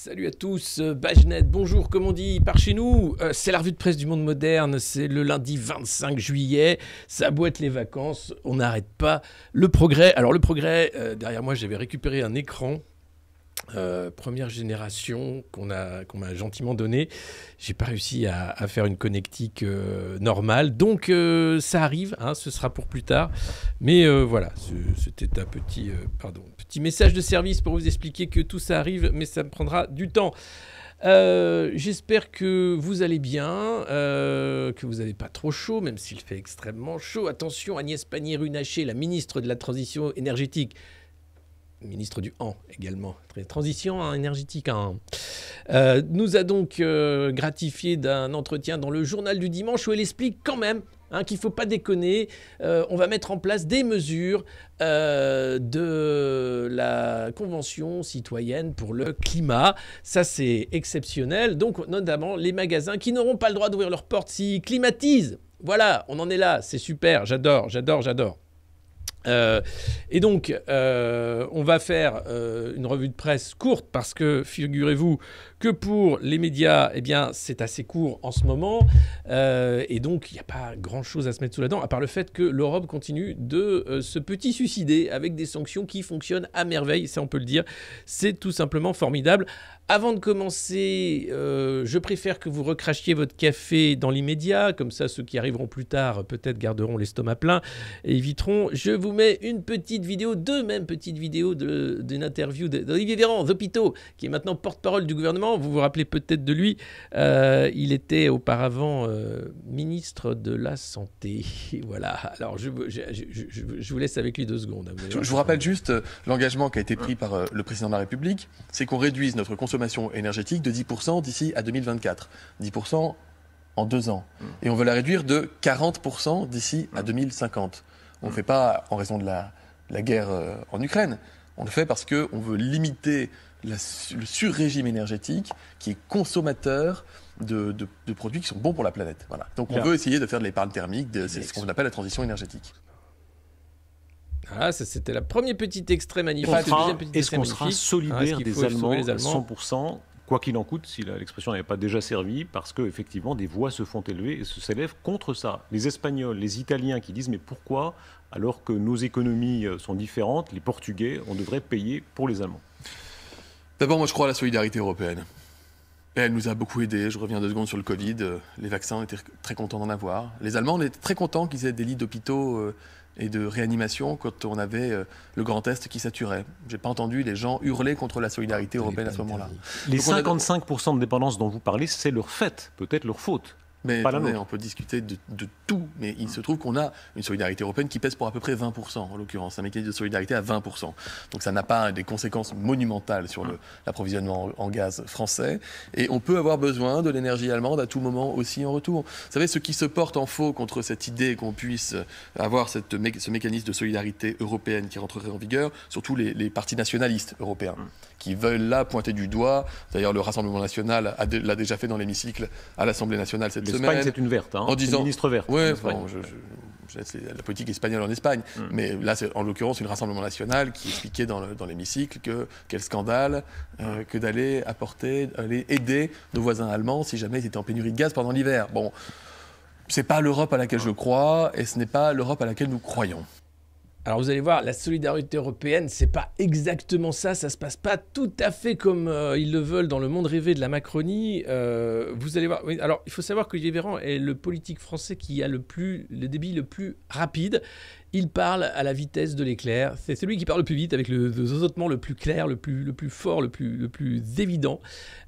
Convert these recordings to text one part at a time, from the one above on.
Salut à tous, Bajnet, bonjour, comme on dit par chez nous, c'est la revue de presse du monde moderne, c'est le lundi 25 juillet, ça boite les vacances, on n'arrête pas. Le progrès, alors le progrès, derrière moi j'avais récupéré un écran, première génération qu'on m'a gentiment donné. J'ai pas réussi à faire une connectique normale, donc ça arrive, hein, ce sera pour plus tard. Mais voilà, c'était un petit message de service pour vous expliquer que tout ça arrive, mais ça me prendra du temps. J'espère que vous allez bien, que vous n'avez pas trop chaud, même s'il fait extrêmement chaud. Attention, Agnès Pannier-Runacher, la ministre de la Transition énergétique, ministre du Han également, transition énergétique, nous a donc gratifié d'un entretien dans le journal du dimanche où elle explique quand même qu'il ne faut pas déconner, on va mettre en place des mesures de la Convention citoyenne pour le climat. Ça, c'est exceptionnel. Donc, notamment, les magasins qui n'auront pas le droit d'ouvrir leurs portes s'ils climatisent. Voilà, on en est là, c'est super, j'adore. Et donc, on va faire une revue de presse courte parce que, figurez-vous, que pour les médias, eh bien, c'est assez court en ce moment. Et donc, il n'y a pas grand-chose à se mettre sous la dent, à part le fait que l'Europe continue de se petit suicider avec des sanctions qui fonctionnent à merveille, ça on peut le dire. C'est tout simplement formidable. Avant de commencer, je préfère que vous recrachiez votre café dans l'immédiat, comme ça ceux qui arriveront plus tard peut-être garderont l'estomac plein et éviteront. Je vous mets une petite vidéo, deux petites vidéos d'une interview d'Olivier Véran, d'Hôpitaux, qui est maintenant porte-parole du gouvernement. Vous vous rappelez peut-être de lui, il était auparavant ministre de la Santé. Voilà, alors je vous laisse avec lui 2 secondes. Je vous rappelle juste l'engagement qui a été pris par le président de la République, c'est qu'on réduise notre consommation énergétique de 10% d'ici à 2024. 10% en 2 ans. Et on veut la réduire de 40% d'ici à 2050. On ne fait pas en raison de la guerre en Ukraine. On le fait parce qu'on veut limiter le sur-régime énergétique qui est consommateur de produits qui sont bons pour la planète. Voilà. Donc on veut essayer de faire de l'épargne thermique, c'est ce qu'on appelle la transition énergétique. Ah, ça c'était le premier petit extrait magnifique. Est-ce qu'on sera solidaire des Allemands à 100%, quoi qu'il en coûte, si l'expression n'avait pas déjà servi, parce qu'effectivement des voix se font élever et s'élèvent contre ça. Les Espagnols, les Italiens qui disent mais pourquoi, alors que nos économies sont différentes, les Portugais, on devrait payer pour les Allemands? D'abord, moi je crois à la solidarité européenne. Et elle nous a beaucoup aidés. Je reviens 2 secondes sur le Covid. Les vaccins, on était très contents d'en avoir. Les Allemands, on était très contents qu'ils aient des lits d'hôpitaux et de réanimation quand on avait le Grand Est qui saturait. Je n'ai pas entendu les gens hurler contre la solidarité européenne à ce moment-là. Les 55% de dépendance dont vous parlez, c'est leur fait, peut-être leur faute. Mais attendez, on peut discuter de tout, mais il se trouve qu'on a une solidarité européenne qui pèse pour à peu près 20%, en l'occurrence, un mécanisme de solidarité à 20%. Donc ça n'a pas des conséquences monumentales sur l'approvisionnement en gaz français, et on peut avoir besoin de l'énergie allemande à tout moment aussi en retour. Vous savez, ce qui se porte en faux contre cette idée qu'on puisse avoir ce mécanisme de solidarité européenne qui rentrerait en vigueur, surtout les partis nationalistes européens, qui veulent là pointer du doigt. D'ailleurs, le Rassemblement national l'a déjà fait dans l'hémicycle à l'Assemblée nationale cette semaine. L'Espagne, c'est une verte, en disant, une ministre verte. Oui, c'est la politique espagnole en Espagne. Mais là, c'est en l'occurrence une Rassemblement national qui expliquait dans l'hémicycle quel scandale que d'aller aider nos voisins allemands si jamais ils étaient en pénurie de gaz pendant l'hiver. Bon, c'est pas l'Europe à laquelle je crois et ce n'est pas l'Europe à laquelle nous croyons. Alors vous allez voir, la solidarité européenne, c'est pas exactement ça, ça se passe pas tout à fait comme ils le veulent dans le monde rêvé de la Macronie. Vous allez voir, oui, alors il faut savoir qu'Olivier Véran est le politique français qui a le débit le plus rapide. Il parle à la vitesse de l'éclair. C'est celui qui parle le plus vite, avec le zozotement le plus clair, le plus fort, le plus évident.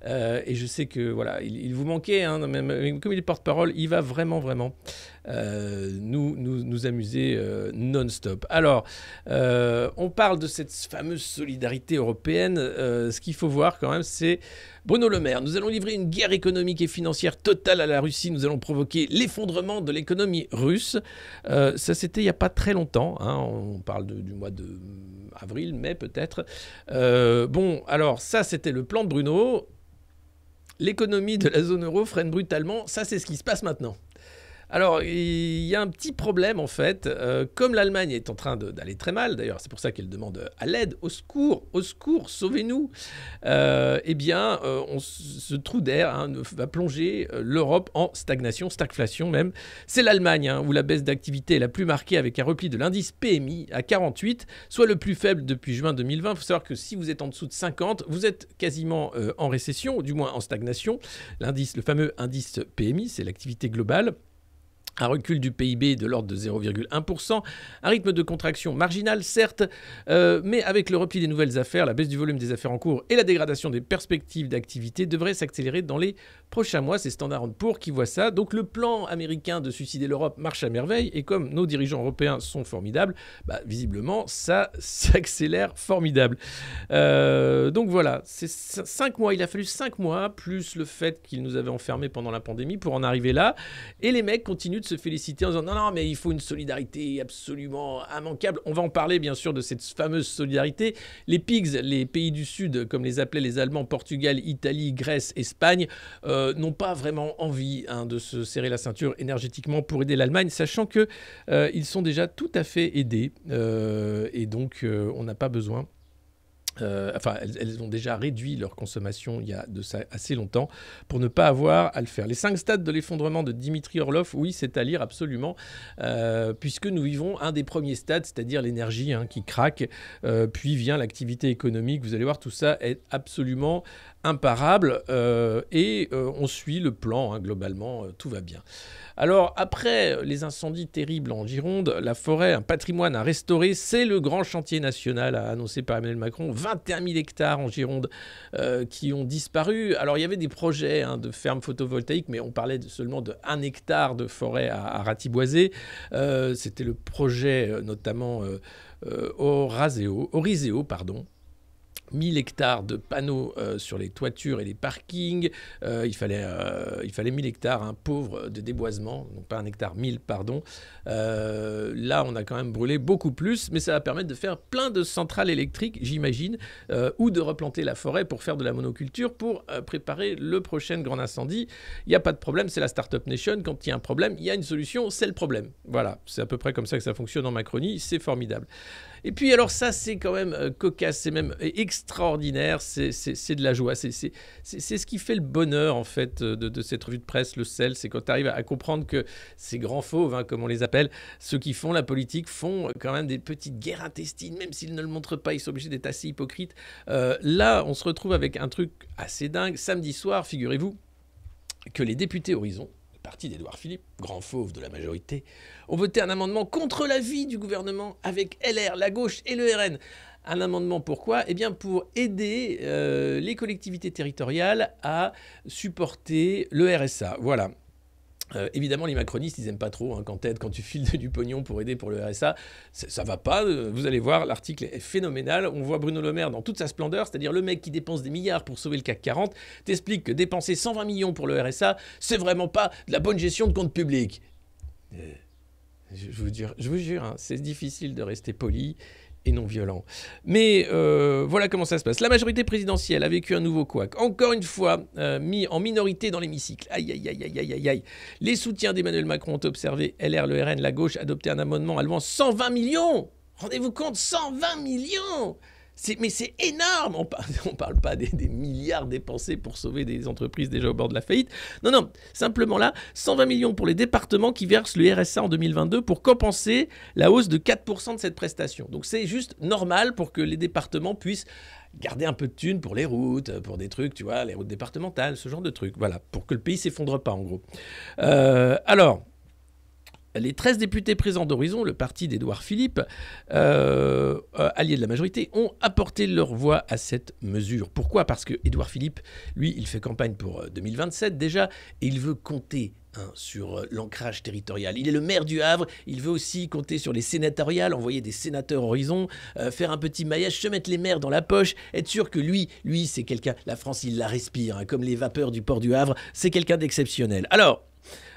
Et je sais que voilà, il vous manquait, même comme il est porte-parole, il va vraiment nous amuser non-stop. Alors, on parle de cette fameuse solidarité européenne. Ce qu'il faut voir quand même, c'est Bruno Le Maire. Nous allons livrer une guerre économique et financière totale à la Russie. Nous allons provoquer l'effondrement de l'économie russe. Ça, c'était il n'y a pas très longtemps. On parle du mois de avril, mai peut-être. Bon, alors ça, c'était le plan de Bruno. L'économie de la zone euro freine brutalement. Ça, c'est ce qui se passe maintenant. Alors, il y a un petit problème en fait. Comme l'Allemagne est en train d'aller très mal, d'ailleurs, c'est pour ça qu'elle demande à l'aide, au secours, sauvez-nous. Ce trou d'air va plonger l'Europe en stagnation, stagflation même. C'est l'Allemagne où la baisse d'activité est la plus marquée avec un repli de l'indice PMI à 48, soit le plus faible depuis juin 2020. Il faut savoir que si vous êtes en dessous de 50, vous êtes quasiment en récession, ou du moins en stagnation. L'indice, le fameux indice PMI, c'est l'activité globale. Un recul du PIB de l'ordre de 0,1%, un rythme de contraction marginal, certes, mais avec le repli des nouvelles affaires, la baisse du volume des affaires en cours et la dégradation des perspectives d'activité devraient s'accélérer dans les prochains mois. C'est Standard & Poor's qui voit ça. Donc le plan américain de suicider l'Europe marche à merveille, et comme nos dirigeants européens sont formidables, visiblement, ça s'accélère formidable. Donc voilà, c'est 5 mois, il a fallu 5 mois, plus le fait qu'ils nous avaient enfermés pendant la pandémie pour en arriver là, et les mecs continuent de se féliciter en disant non, mais il faut une solidarité absolument immanquable. On va en parler bien sûr de cette fameuse solidarité. Les PIGS, les pays du Sud, comme les appelaient les Allemands, Portugal, Italie, Grèce, Espagne, n'ont pas vraiment envie de se serrer la ceinture énergétiquement pour aider l'Allemagne, sachant qu'ils sont déjà tout à fait aidés. Et donc, on n'a pas besoin... elles ont déjà réduit leur consommation il y a de ça assez longtemps pour ne pas avoir à le faire. Les 5 stades de l'effondrement de Dimitri Orlov, oui, c'est à lire absolument, puisque nous vivons un des premiers stades, c'est-à-dire l'énergie qui craque, puis vient l'activité économique. Vous allez voir, tout ça est absolument imparable, et on suit le plan, globalement, tout va bien. Alors, après les incendies terribles en Gironde, la forêt, un patrimoine à restaurer, c'est le grand chantier national annoncé par Emmanuel Macron. 21 000 hectares en Gironde qui ont disparu. Alors, il y avait des projets de fermes photovoltaïques, mais on parlait seulement de 1 hectare de forêt à ratiboiser. C'était le projet notamment Oriseo, 1000 hectares de panneaux sur les toitures et les parkings. Il fallait 1000 hectares, pauvres, de déboisement. Donc pas 1 hectare, 1000, pardon. Là, on a quand même brûlé beaucoup plus, mais ça va permettre de faire plein de centrales électriques, j'imagine, ou de replanter la forêt pour faire de la monoculture, pour préparer le prochain grand incendie. Il n'y a pas de problème, c'est la Startup Nation. Quand il y a un problème, il y a une solution, c'est le problème. Voilà, c'est à peu près comme ça que ça fonctionne en Macronie, c'est formidable. Et puis alors ça, c'est quand même cocasse, c'est même extraordinaire, c'est de la joie, c'est ce qui fait le bonheur en fait de cette revue de presse, le sel, c'est quand tu arrives à comprendre que ces grands fauves, comme on les appelle, ceux qui font la politique font quand même des petites guerres intestines, même s'ils ne le montrent pas, ils sont obligés d'être assez hypocrites. Là, on se retrouve avec un truc assez dingue. Samedi soir, figurez-vous que les députés Horizon, parti d'Édouard Philippe, grand fauve de la majorité, ont voté un amendement contre l'avis du gouvernement avec LR, la gauche et le RN. Un amendement pourquoi ? Eh bien pour aider les collectivités territoriales à supporter le RSA. Voilà. Évidemment, les macronistes, ils n'aiment pas trop quand tu files du pognon pour aider pour le RSA. Ça va pas. Vous allez voir, l'article est phénoménal. On voit Bruno Le Maire dans toute sa splendeur, c'est-à-dire le mec qui dépense des milliards pour sauver le CAC 40, t'explique que dépenser 120 millions pour le RSA, c'est vraiment pas de la bonne gestion de compte public. Je vous jure, c'est difficile de rester poli et non violent. Mais voilà comment ça se passe. La majorité présidentielle a vécu un nouveau couac. Encore une fois, mis en minorité dans l'hémicycle. Aïe, aïe, aïe, aïe, aïe, aïe. Les soutiens d'Emmanuel Macron ont observé LR, le RN, la gauche adopter un amendement allouant 120 millions. Rendez-vous compte, 120 millions. Mais c'est énorme. On parle pas des milliards dépensés pour sauver des entreprises déjà au bord de la faillite. Non, simplement là, 120 millions pour les départements qui versent le RSA en 2022 pour compenser la hausse de 4% de cette prestation. Donc c'est juste normal pour que les départements puissent garder un peu de thunes pour les routes, pour des trucs, tu vois, les routes départementales, ce genre de trucs. Voilà, pour que le pays s'effondre pas en gros. Alors... Les 13 députés présents d'Horizon, le parti d'Édouard Philippe, alliés de la majorité, ont apporté leur voix à cette mesure. Pourquoi ? Parce que Édouard Philippe, lui, il fait campagne pour 2027 déjà, et il veut compter sur l'ancrage territorial. Il est le maire du Havre, il veut aussi compter sur les sénatoriales, envoyer des sénateurs Horizon, faire un petit maillage, se mettre les maires dans la poche, être sûr que lui c'est quelqu'un, la France, il la respire, comme les vapeurs du port du Havre, c'est quelqu'un d'exceptionnel. Alors,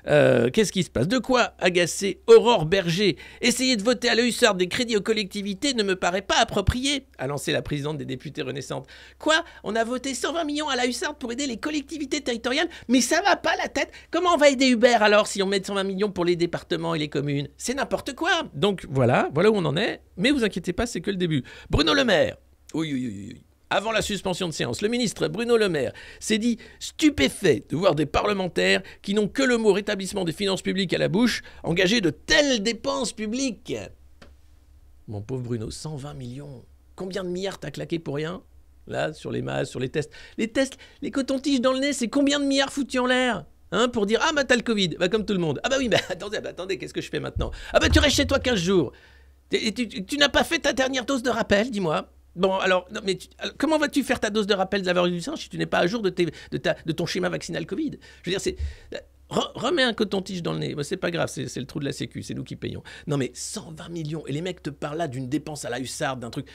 Qu'est-ce qui se passe? De quoi agacer Aurore Berger? Essayer de voter à la hussarde des crédits aux collectivités ne me paraît pas approprié, a lancé la présidente des députés renaissantes. Quoi? On a voté 120 millions à la hussarde pour aider les collectivités territoriales? Mais ça va pas la tête? Comment on va aider Uber alors si on met 120 millions pour les départements et les communes? C'est n'importe quoi. Donc voilà où on en est. Mais vous inquiétez pas, c'est que le début. Bruno Le Maire. Oui. Avant la suspension de séance, le ministre Bruno Le Maire s'est dit stupéfait de voir des parlementaires qui n'ont que le mot rétablissement des finances publiques à la bouche engager de telles dépenses publiques. Mon pauvre Bruno, 120 millions. Combien de milliards t'as claqué pour rien? Là, sur les masses, sur les tests. Les tests, les cotons-tiges dans le nez, c'est combien de milliards foutus en l'air? Pour dire, ah bah t'as le Covid, bah comme tout le monde. Ah bah oui, mais attendez, qu'est-ce que je fais maintenant? Ah bah tu restes chez toi 15 jours. Tu n'as pas fait ta dernière dose de rappel, dis-moi. Bon, alors, non, mais comment vas-tu faire ta dose de rappel de lavage du sang si tu n'es pas à jour de ton schéma vaccinal Covid? Je veux dire, remets un coton-tige dans le nez. C'est pas grave, c'est le trou de la sécu, c'est nous qui payons. Non, mais 120 millions. Et les mecs te parlent là d'une dépense à la hussarde, d'un truc.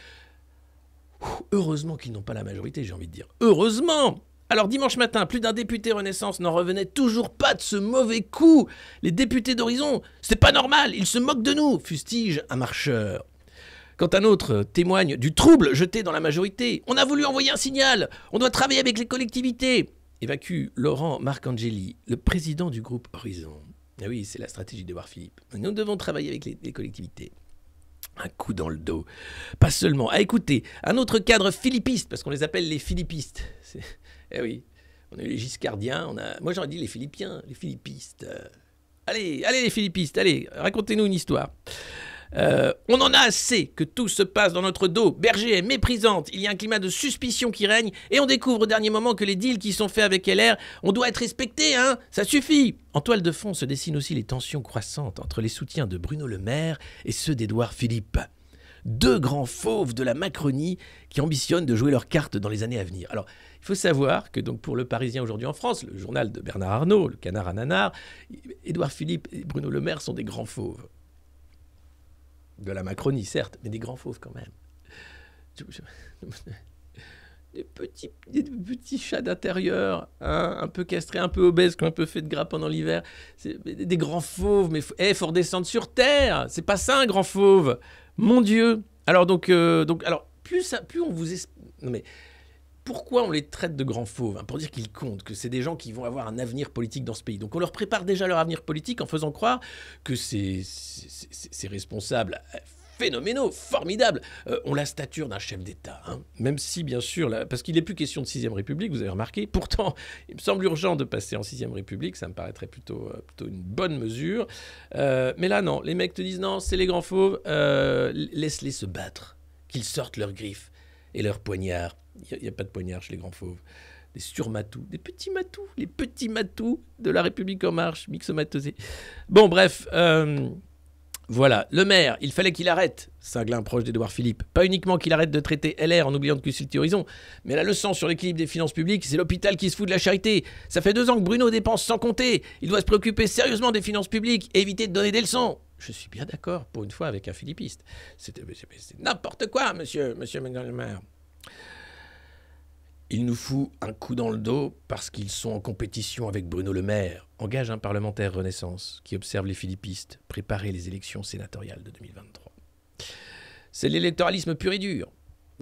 Heureusement qu'ils n'ont pas la majorité, j'ai envie de dire. Heureusement! Alors, dimanche matin, plus d'un député Renaissance n'en revenait toujours pas de ce mauvais coup. Les députés d'Horizon, c'est pas normal, ils se moquent de nous, fustige un marcheur. Quand un autre témoigne du trouble jeté dans la majorité, on a voulu envoyer un signal, on doit travailler avec les collectivités, évacue Laurent Marcangeli, le président du groupe Horizon. Ah oui, c'est la stratégie d'Édouard Philippe. Nous devons travailler avec les collectivités. Un coup dans le dos. Pas seulement. À écouter, un autre cadre philippiste, parce qu'on les appelle les philippistes. Eh oui, on a eu les giscardiens, moi j'aurais dit les philippiens, les philippistes. Allez les philippistes, allez, racontez-nous une histoire. On en a assez que tout se passe dans notre dos. Berger est méprisante, il y a un climat de suspicion qui règne et on découvre au dernier moment que les deals qui sont faits avec LR, on doit être respecté, hein, ça suffit. En toile de fond se dessinent aussi les tensions croissantes entre les soutiens de Bruno Le Maire et ceux d'Édouard Philippe. Deux grands fauves de la Macronie qui ambitionnent de jouer leurs cartes dans les années à venir. Alors, il faut savoir que donc pour le Parisien aujourd'hui en France, le journal de Bernard Arnault, le Canard à Nanar, Édouard Philippe et Bruno Le Maire sont des grands fauves. De la Macronie, certes, mais des grands fauves quand même. Des petits chats d'intérieur, hein, un peu castrés, un peu obèses, qui ont un peu fait de gras pendant l'hiver. Des grands fauves, mais faut redescendre sur Terre. C'est pas ça un grand fauve. Mon Dieu. Alors plus on vous... Non mais... Pourquoi on les traite de grands fauves? Pour dire qu'ils comptent, que c'est des gens qui vont avoir un avenir politique dans ce pays. Donc on leur prépare déjà leur avenir politique en faisant croire que ces responsables phénoménaux, formidables, ont la stature d'un chef d'État. Hein. Même si, bien sûr, parce qu'il n'est plus question de 6ème République, vous avez remarqué. Pourtant, il me semble urgent de passer en 6ème République, ça me paraîtrait plutôt une bonne mesure. Mais là, non, les mecs te disent non, c'est les grands fauves, laisse-les se battre, qu'ils sortent leurs griffes et leurs poignards. Il n'y a pas de poignard chez les grands fauves. Des surmatous, des petits matous, les petits matous de la République en marche, mixomatosés. Bon, bref, voilà. Le maire, il fallait qu'il arrête, Singlin proche d'Édouard Philippe. Pas uniquement qu'il arrête de traiter LR en oubliant de consulter Horizon, mais la leçon sur l'équilibre des finances publiques, c'est l'hôpital qui se fout de la charité. Ça fait 2 ans que Bruno dépense sans compter. Il doit se préoccuper sérieusement des finances publiques et éviter de donner des leçons. Je suis bien d'accord, pour une fois, avec un philippiste. C'est n'importe quoi, monsieur le maire. Il nous fout un coup dans le dos parce qu'ils sont en compétition avec Bruno Le Maire, engage un parlementaire Renaissance qui observe les philippistes préparer les élections sénatoriales de 2023. C'est l'électoralisme pur et dur,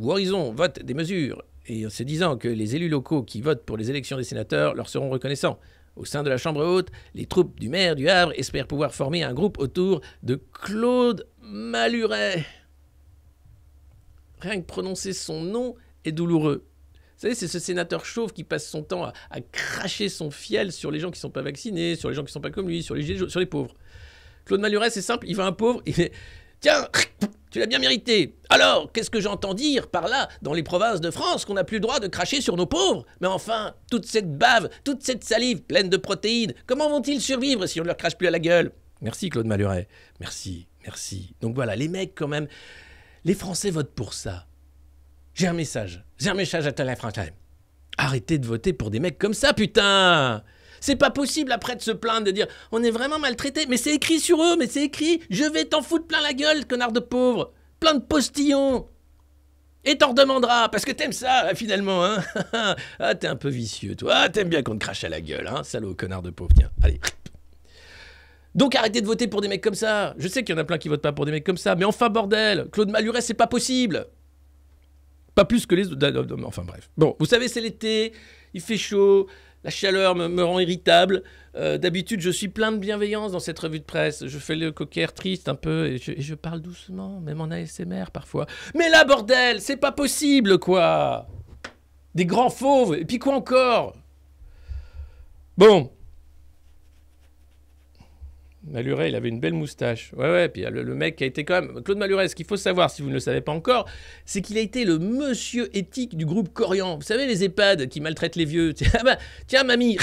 où Horizon vote des mesures et en se disant que les élus locaux qui votent pour les élections des sénateurs leur seront reconnaissants. Au sein de la Chambre haute, les troupes du maire du Havre espèrent pouvoir former un groupe autour de Claude Maluret. Rien que prononcer son nom est douloureux. Vous savez, c'est ce sénateur chauve qui passe son temps à cracher son fiel sur les gens qui ne sont pas vaccinés, sur les gens qui ne sont pas comme lui, sur les pauvres. Claude Maluret, c'est simple, il voit un pauvre, il fait « Tiens, tu l'as bien mérité. Alors, qu'est-ce que j'entends dire par là, dans les provinces de France, qu'on n'a plus le droit de cracher sur nos pauvres? Mais enfin, toute cette bave, toute cette salive pleine de protéines, comment vont-ils survivre si on ne leur crache plus à la gueule ?» Merci Claude Maluret, merci. Donc voilà, les mecs quand même, les Français votent pour ça. J'ai un message à tous les Français. Arrêtez de voter pour des mecs comme ça, putain! C'est pas possible après de se plaindre, de dire « On est vraiment maltraités. » Mais c'est écrit sur eux, mais c'est écrit « Je vais t'en foutre plein la gueule, connard de pauvre. Plein de postillons. » Et t'en redemanderas, parce que t'aimes ça, finalement, hein. Ah, t'es un peu vicieux, toi. Ah, t'aimes bien qu'on te crache à la gueule, hein, salaud, connard de pauvre. Tiens, allez. Donc arrêtez de voter pour des mecs comme ça. Je sais qu'il y en a plein qui votent pas pour des mecs comme ça, mais enfin bordel, Claude Malhuret, c'est pas possible. Pas plus que les autres. Enfin bref. Bon, vous savez, c'est l'été, il fait chaud, la chaleur me rend irritable. D'habitude, je suis plein de bienveillance dans cette revue de presse. Je fais le cocker triste un peu et je parle doucement, même en ASMR parfois. Mais là, bordel, c'est pas possible, quoi. Des grands fauves. Et puis quoi encore? Bon. Malhuret, il avait une belle moustache. Ouais, puis le mec a été quand même... Claude Malhuret, ce qu'il faut savoir, si vous ne le savez pas encore, c'est qu'il a été le monsieur éthique du groupe Corian. Vous savez, les EHPAD qui maltraitent les vieux. Ah bah, tiens, mamie,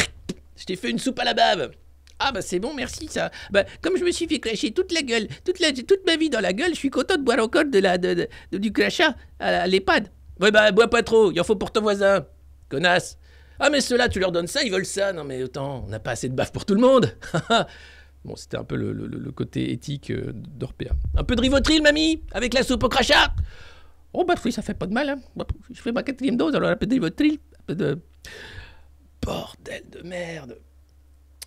je t'ai fait une soupe à la bave. Ah bah c'est bon, merci ça. Bah, comme je me suis fait clasher toute la gueule, toute ma vie dans la gueule, je suis content de boire encore du crachat à l'EHPAD. Ouais bah, bois pas trop, il en faut pour ton voisin. Connasse. Ah mais ceux-là, tu leur donnes ça, ils veulent ça. Non mais autant, on n'a pas assez de bave pour tout le monde. Bon, c'était un peu le côté éthique d'Orpea. Un peu de Rivotril, mamie, avec la soupe au crachat. Oh, bah oui, ça fait pas de mal. Hein. Je fais ma 4e dose, alors un peu de Rivotril. Un peu de... Bordel de merde.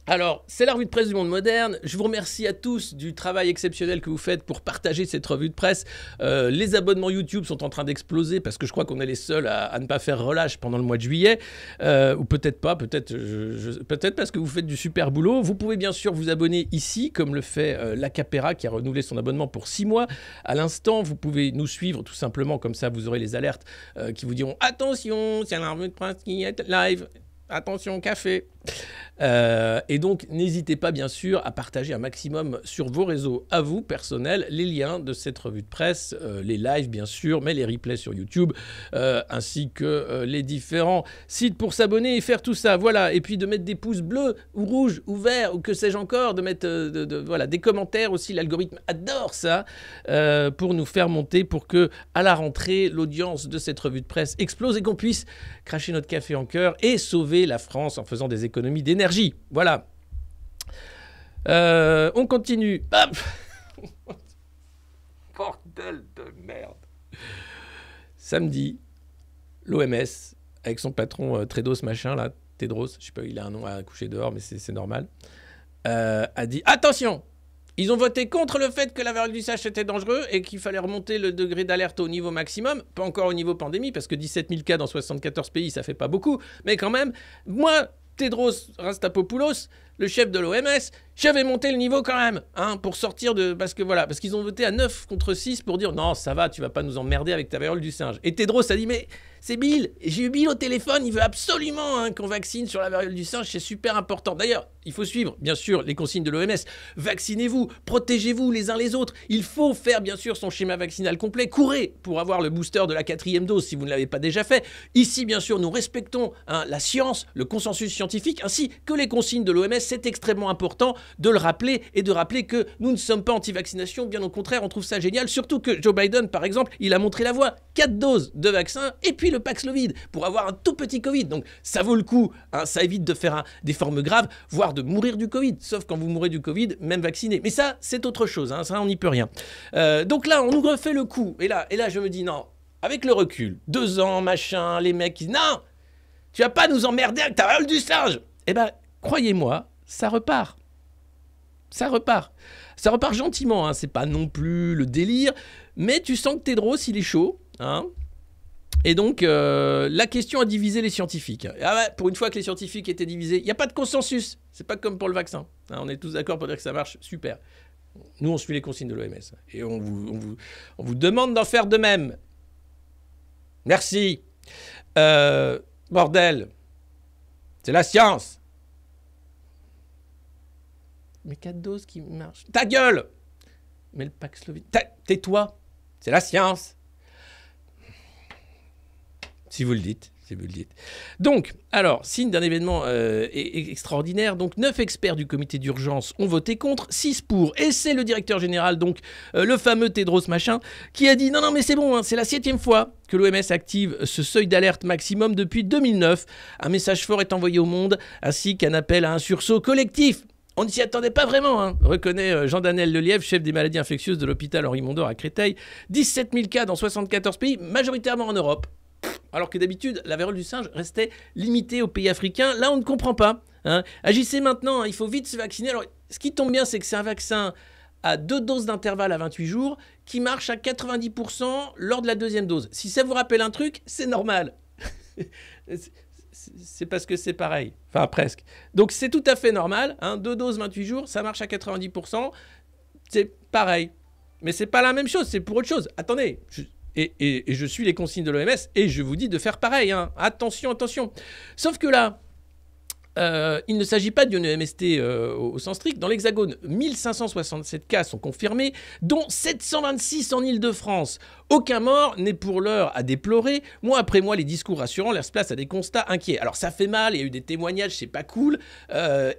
Alors, c'est la revue de presse du monde moderne. Je vous remercie à tous du travail exceptionnel que vous faites pour partager cette revue de presse. Les abonnements YouTube sont en train d'exploser parce que je crois qu'on est les seuls à ne pas faire relâche pendant le mois de juillet. Ou peut-être pas, peut-être parce que vous faites du super boulot. Vous pouvez bien sûr vous abonner ici, comme le fait l'Acapera qui a renouvelé son abonnement pour 6 mois. À l'instant, vous pouvez nous suivre tout simplement, comme ça vous aurez les alertes qui vous diront « Attention, c'est la revue de presse qui est live ». Attention, café. Et donc, n'hésitez pas, bien sûr, à partager un maximum sur vos réseaux à vous, personnels, les liens de cette revue de presse, les lives, bien sûr, mais les replays sur YouTube, ainsi que les différents sites pour s'abonner et faire tout ça. Voilà. Et puis, de mettre des pouces bleus ou rouges ou verts ou que sais-je encore, de mettre voilà, des commentaires aussi. L'algorithme adore ça pour nous faire monter, pour que, à la rentrée, l'audience de cette revue de presse explose et qu'on puisse cracher notre café en cœur et sauver la France en faisant des économies d'énergie. Voilà. On continue. Hop. Bordel de merde. Samedi, l'OMS, avec son patron Tedros machin, là, Tedros, je sais pas, il a un nom à coucher dehors, mais c'est normal, a dit « Attention !» Ils ont voté contre le fait que la variole du singe était dangereux et qu'il fallait remonter le degré d'alerte au niveau maximum, pas encore au niveau pandémie, parce que 17 000 cas dans 74 pays, ça fait pas beaucoup, mais quand même, moi, Tedros Rastapopoulos, le chef de l'OMS, j'avais monté le niveau quand même, hein, pour sortir de... Parce qu'ils ont voté à 9 contre 6 pour dire « Non, ça va, tu vas pas nous emmerder avec ta variole du singe. » Et Tedros a dit « Mais c'est Bill, j'ai eu Bill au téléphone, il veut absolument hein, qu'on vaccine sur la variole du singe, c'est super important. » D'ailleurs, il faut suivre, bien sûr, les consignes de l'OMS. Vaccinez-vous, protégez-vous les uns les autres. Il faut faire, bien sûr, son schéma vaccinal complet. Courez pour avoir le booster de la 4e dose si vous ne l'avez pas déjà fait. Ici, bien sûr, nous respectons hein, la science, le consensus scientifique, ainsi que les consignes de l'OMS. C'est extrêmement important de le rappeler et de rappeler que nous ne sommes pas anti-vaccination. Bien au contraire, on trouve ça génial. Surtout que Joe Biden, par exemple, il a montré la voie. 4 doses de vaccin et puis le Paxlovid pour avoir un tout petit Covid. Donc, ça vaut le coup. Hein, ça évite de faire des formes graves, voire de mourir du Covid. Sauf quand vous mourrez du Covid, même vacciné. Mais ça, c'est autre chose. Hein, ça, on n'y peut rien. Donc là, on nous refait le coup. Et là, je me dis, non, avec le recul, 2 ans, machin, les mecs, ils disent, non, tu vas pas nous emmerder avec ta variole du singe. Eh ben, croyez-moi, ça repart. Ça repart. Ça repart gentiment, hein. C'est pas non plus le délire, mais tu sens que Tedros, il est chaud, hein. Et donc, la question a divisé les scientifiques. Ah ouais, pour une fois que les scientifiques étaient divisés, il n'y a pas de consensus. C'est pas comme pour le vaccin. Hein, on est tous d'accord pour dire que ça marche. Super. Nous, on suit les consignes de l'OMS. Et on vous demande d'en faire de même. Merci. Bordel. C'est la science. Mais 4 doses qui marchent. Ta gueule. Mais le Paxlovid. Tais-toi. C'est la science. Si vous le dites. Donc, alors, signe d'un événement extraordinaire, donc 9 experts du comité d'urgence ont voté contre, 6 pour, et c'est le directeur général, donc le fameux Tedros machin, qui a dit non mais c'est bon, hein, c'est la 7e fois que l'OMS active ce seuil d'alerte maximum depuis 2009. Un message fort est envoyé au monde, ainsi qu'un appel à un sursaut collectif. On ne s'y attendait pas vraiment, hein, reconnaît Jean-Daniel Lelièvre, chef des maladies infectieuses de l'hôpital Henri Mondor à Créteil. 17 000 cas dans 74 pays, majoritairement en Europe. alors que d'habitude, la variole du singe restait limitée aux pays africains. Là, on ne comprend pas. Hein. Agissez maintenant, hein, il faut vite se vacciner. Alors, ce qui tombe bien, c'est que c'est un vaccin à 2 doses d'intervalle à 28 jours qui marche à 90% lors de la 2e dose. Si ça vous rappelle un truc, c'est normal. C'est parce que c'est pareil. Enfin, presque. Donc, c'est tout à fait normal. Hein. 2 doses, 28 jours, ça marche à 90%. C'est pareil. Mais c'est pas la même chose, c'est pour autre chose. Attendez, et je suis les consignes de l'OMS et je vous dis de faire pareil. Hein. Attention, attention. Sauf que là, il ne s'agit pas d'une MST au sens strict. Dans l'Hexagone, 1567 cas sont confirmés, dont 726 en Île-de-France. Aucun mort n'est pour l'heure à déplorer. Mois après mois, les discours rassurants laissent place à des constats inquiets. Alors ça fait mal, il y a eu des témoignages, c'est pas cool.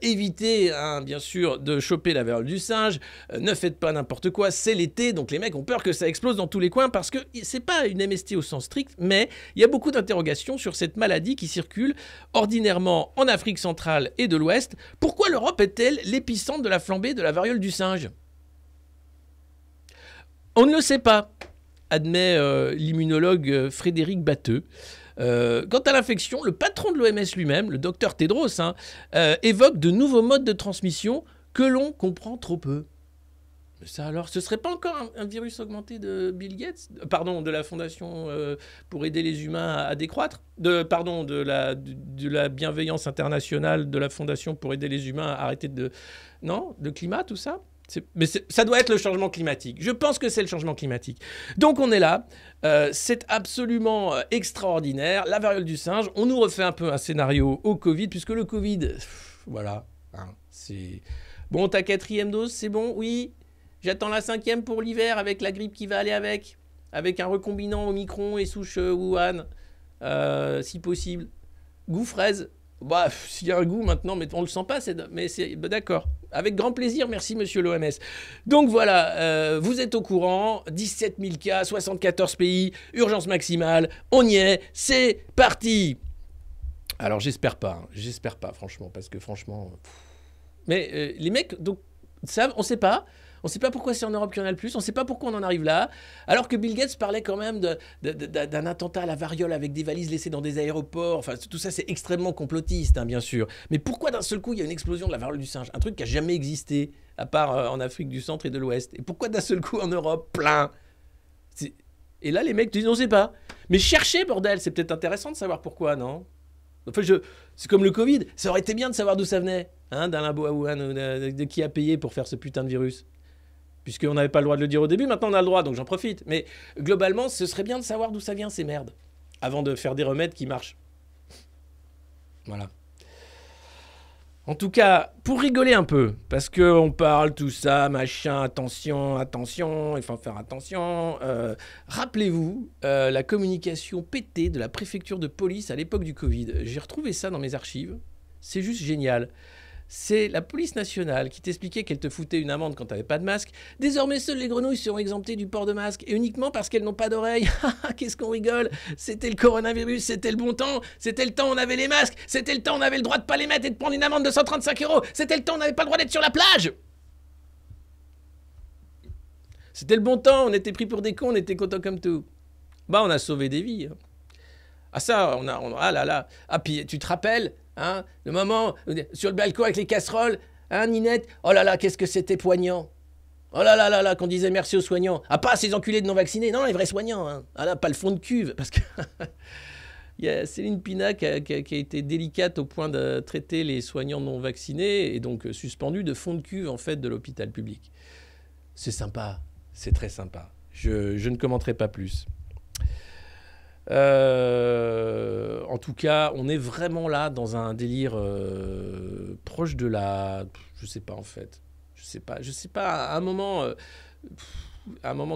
Évitez, hein, bien sûr, de choper la variole du singe. Ne faites pas n'importe quoi, c'est l'été, donc les mecs ont peur que ça explose dans tous les coins parce que c'est pas une MST au sens strict, mais il y a beaucoup d'interrogations sur cette maladie qui circule ordinairement en Afrique centrale et de l'Ouest. Pourquoi l'Europe est-elle l'épicentre de la flambée de la variole du singe? On ne le sait pas, admet l'immunologue Frédéric Batteux. Quant à l'infection, le patron de l'OMS lui-même, le docteur Tedros, évoque de nouveaux modes de transmission que l'on comprend trop peu. Mais ça alors, ce serait pas encore un virus augmenté de Bill Gates, pardon, de la Fondation pour aider les humains à décroître, de la bienveillance internationale de la Fondation pour aider les humains à arrêter le climat, tout ça. Mais ça doit être le changement climatique. Je pense que c'est le changement climatique. Donc on est là. C'est absolument extraordinaire. La variole du singe. On nous refait un peu un scénario au Covid, puisque le Covid, voilà. Hein, c'est... Bon, ta 4e dose, c'est bon? Oui. J'attends la 5e pour l'hiver avec la grippe qui va aller avec un recombinant Omicron et souche Wuhan, si possible. Goût fraise. Bah, s'il y a un goût maintenant, mais on le sent pas, mais c'est d'accord. Avec grand plaisir, merci monsieur l'OMS. Donc voilà, vous êtes au courant, 17 000 cas, 74 pays, urgence maximale, on y est, c'est parti. Alors j'espère pas, franchement, parce que franchement... Mais les mecs, donc, savent, on sait pas pourquoi c'est en Europe qu'il y en a le plus, on ne sait pas pourquoi on en arrive là, alors que Bill Gates parlait quand même d'un attentat à la variole avec des valises laissées dans des aéroports, enfin tout ça c'est extrêmement complotiste, hein, bien sûr. Mais pourquoi d'un seul coup il y a une explosion de la variole du singe, un truc qui n'a jamais existé, à part en Afrique du Centre et de l'Ouest, et pourquoi d'un seul coup en Europe, plein? Et là les mecs disent on ne sait pas. Mais cherchez bordel, c'est peut-être intéressant de savoir pourquoi, non? Enfin, c'est comme le Covid, ça aurait été bien de savoir d'où ça venait, hein, d'un labo à Wuhan, de qui a payé pour faire ce putain de virus. Puisqu'on n'avait pas le droit de le dire au début, maintenant on a le droit, donc j'en profite. Mais globalement, ce serait bien de savoir d'où ça vient, ces merdes, avant de faire des remèdes qui marchent. Voilà. En tout cas, pour rigoler un peu, parce qu'on parle tout ça, machin, attention, il faut faire attention. Rappelez-vous la communication pétée de la préfecture de police à l'époque du Covid. J'ai retrouvé ça dans mes archives. C'est juste génial. C'est la police nationale qui t'expliquait qu'elle te foutait une amende quand t'avais pas de masque. Désormais, seules les grenouilles seront exemptées du port de masque, et uniquement parce qu'elles n'ont pas d'oreilles. Qu'est-ce qu'on rigole? C'était le coronavirus, c'était le bon temps, c'était le temps où on avait les masques, c'était le temps où on avait le droit de pas les mettre et de prendre une amende de 135 €, c'était le temps où on n'avait pas le droit d'être sur la plage. C'était le bon temps, on était pris pour des cons, on était contents comme tout. Bah, on a sauvé des vies. Ah ça, ah là là. Ah puis, tu te rappelles, hein, le moment sur le balcon avec les casseroles, hein, Ninette? Oh là là, qu'est-ce que c'était poignant. Oh là là là là, qu'on disait merci aux soignants. Ah, pas ces enculés de non-vaccinés, non, les vrais soignants. Hein. Ah là, pas le fond de cuve, parce que... Il y a Céline Pina qui a été délicate au point de traiter les soignants non vaccinés et donc suspendus de fond de cuve, en fait, de l'hôpital public. C'est sympa, c'est très sympa. Je ne commenterai pas plus. En tout cas, on est vraiment là dans un délire proche de la... Je sais pas en fait. Je sais pas. À un moment,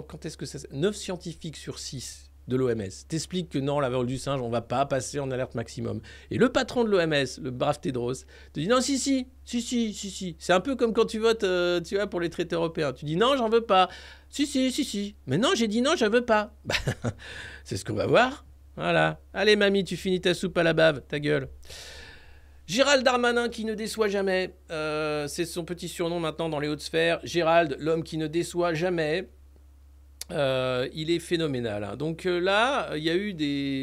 quand est-ce que ça... 9 scientifiques sur 6 de l'OMS t'expliquent que non, la variole du singe, on va pas passer en alerte maximum. Et le patron de l'OMS, le brave Tedros, te dit non, si. C'est un peu comme quand tu votes, tu vois, pour les traités européens. Tu dis non, j'en veux pas. Si. Mais non, j'ai dit non, j'en veux pas. C'est ce qu'on va voir. Voilà. Allez, mamie, tu finis ta soupe à la bave, ta gueule. Gérald Darmanin qui ne déçoit jamais. C'est son petit surnom maintenant dans les hautes sphères. Gérald, l'homme qui ne déçoit jamais. il est phénoménal. Hein. Donc là, il y a eu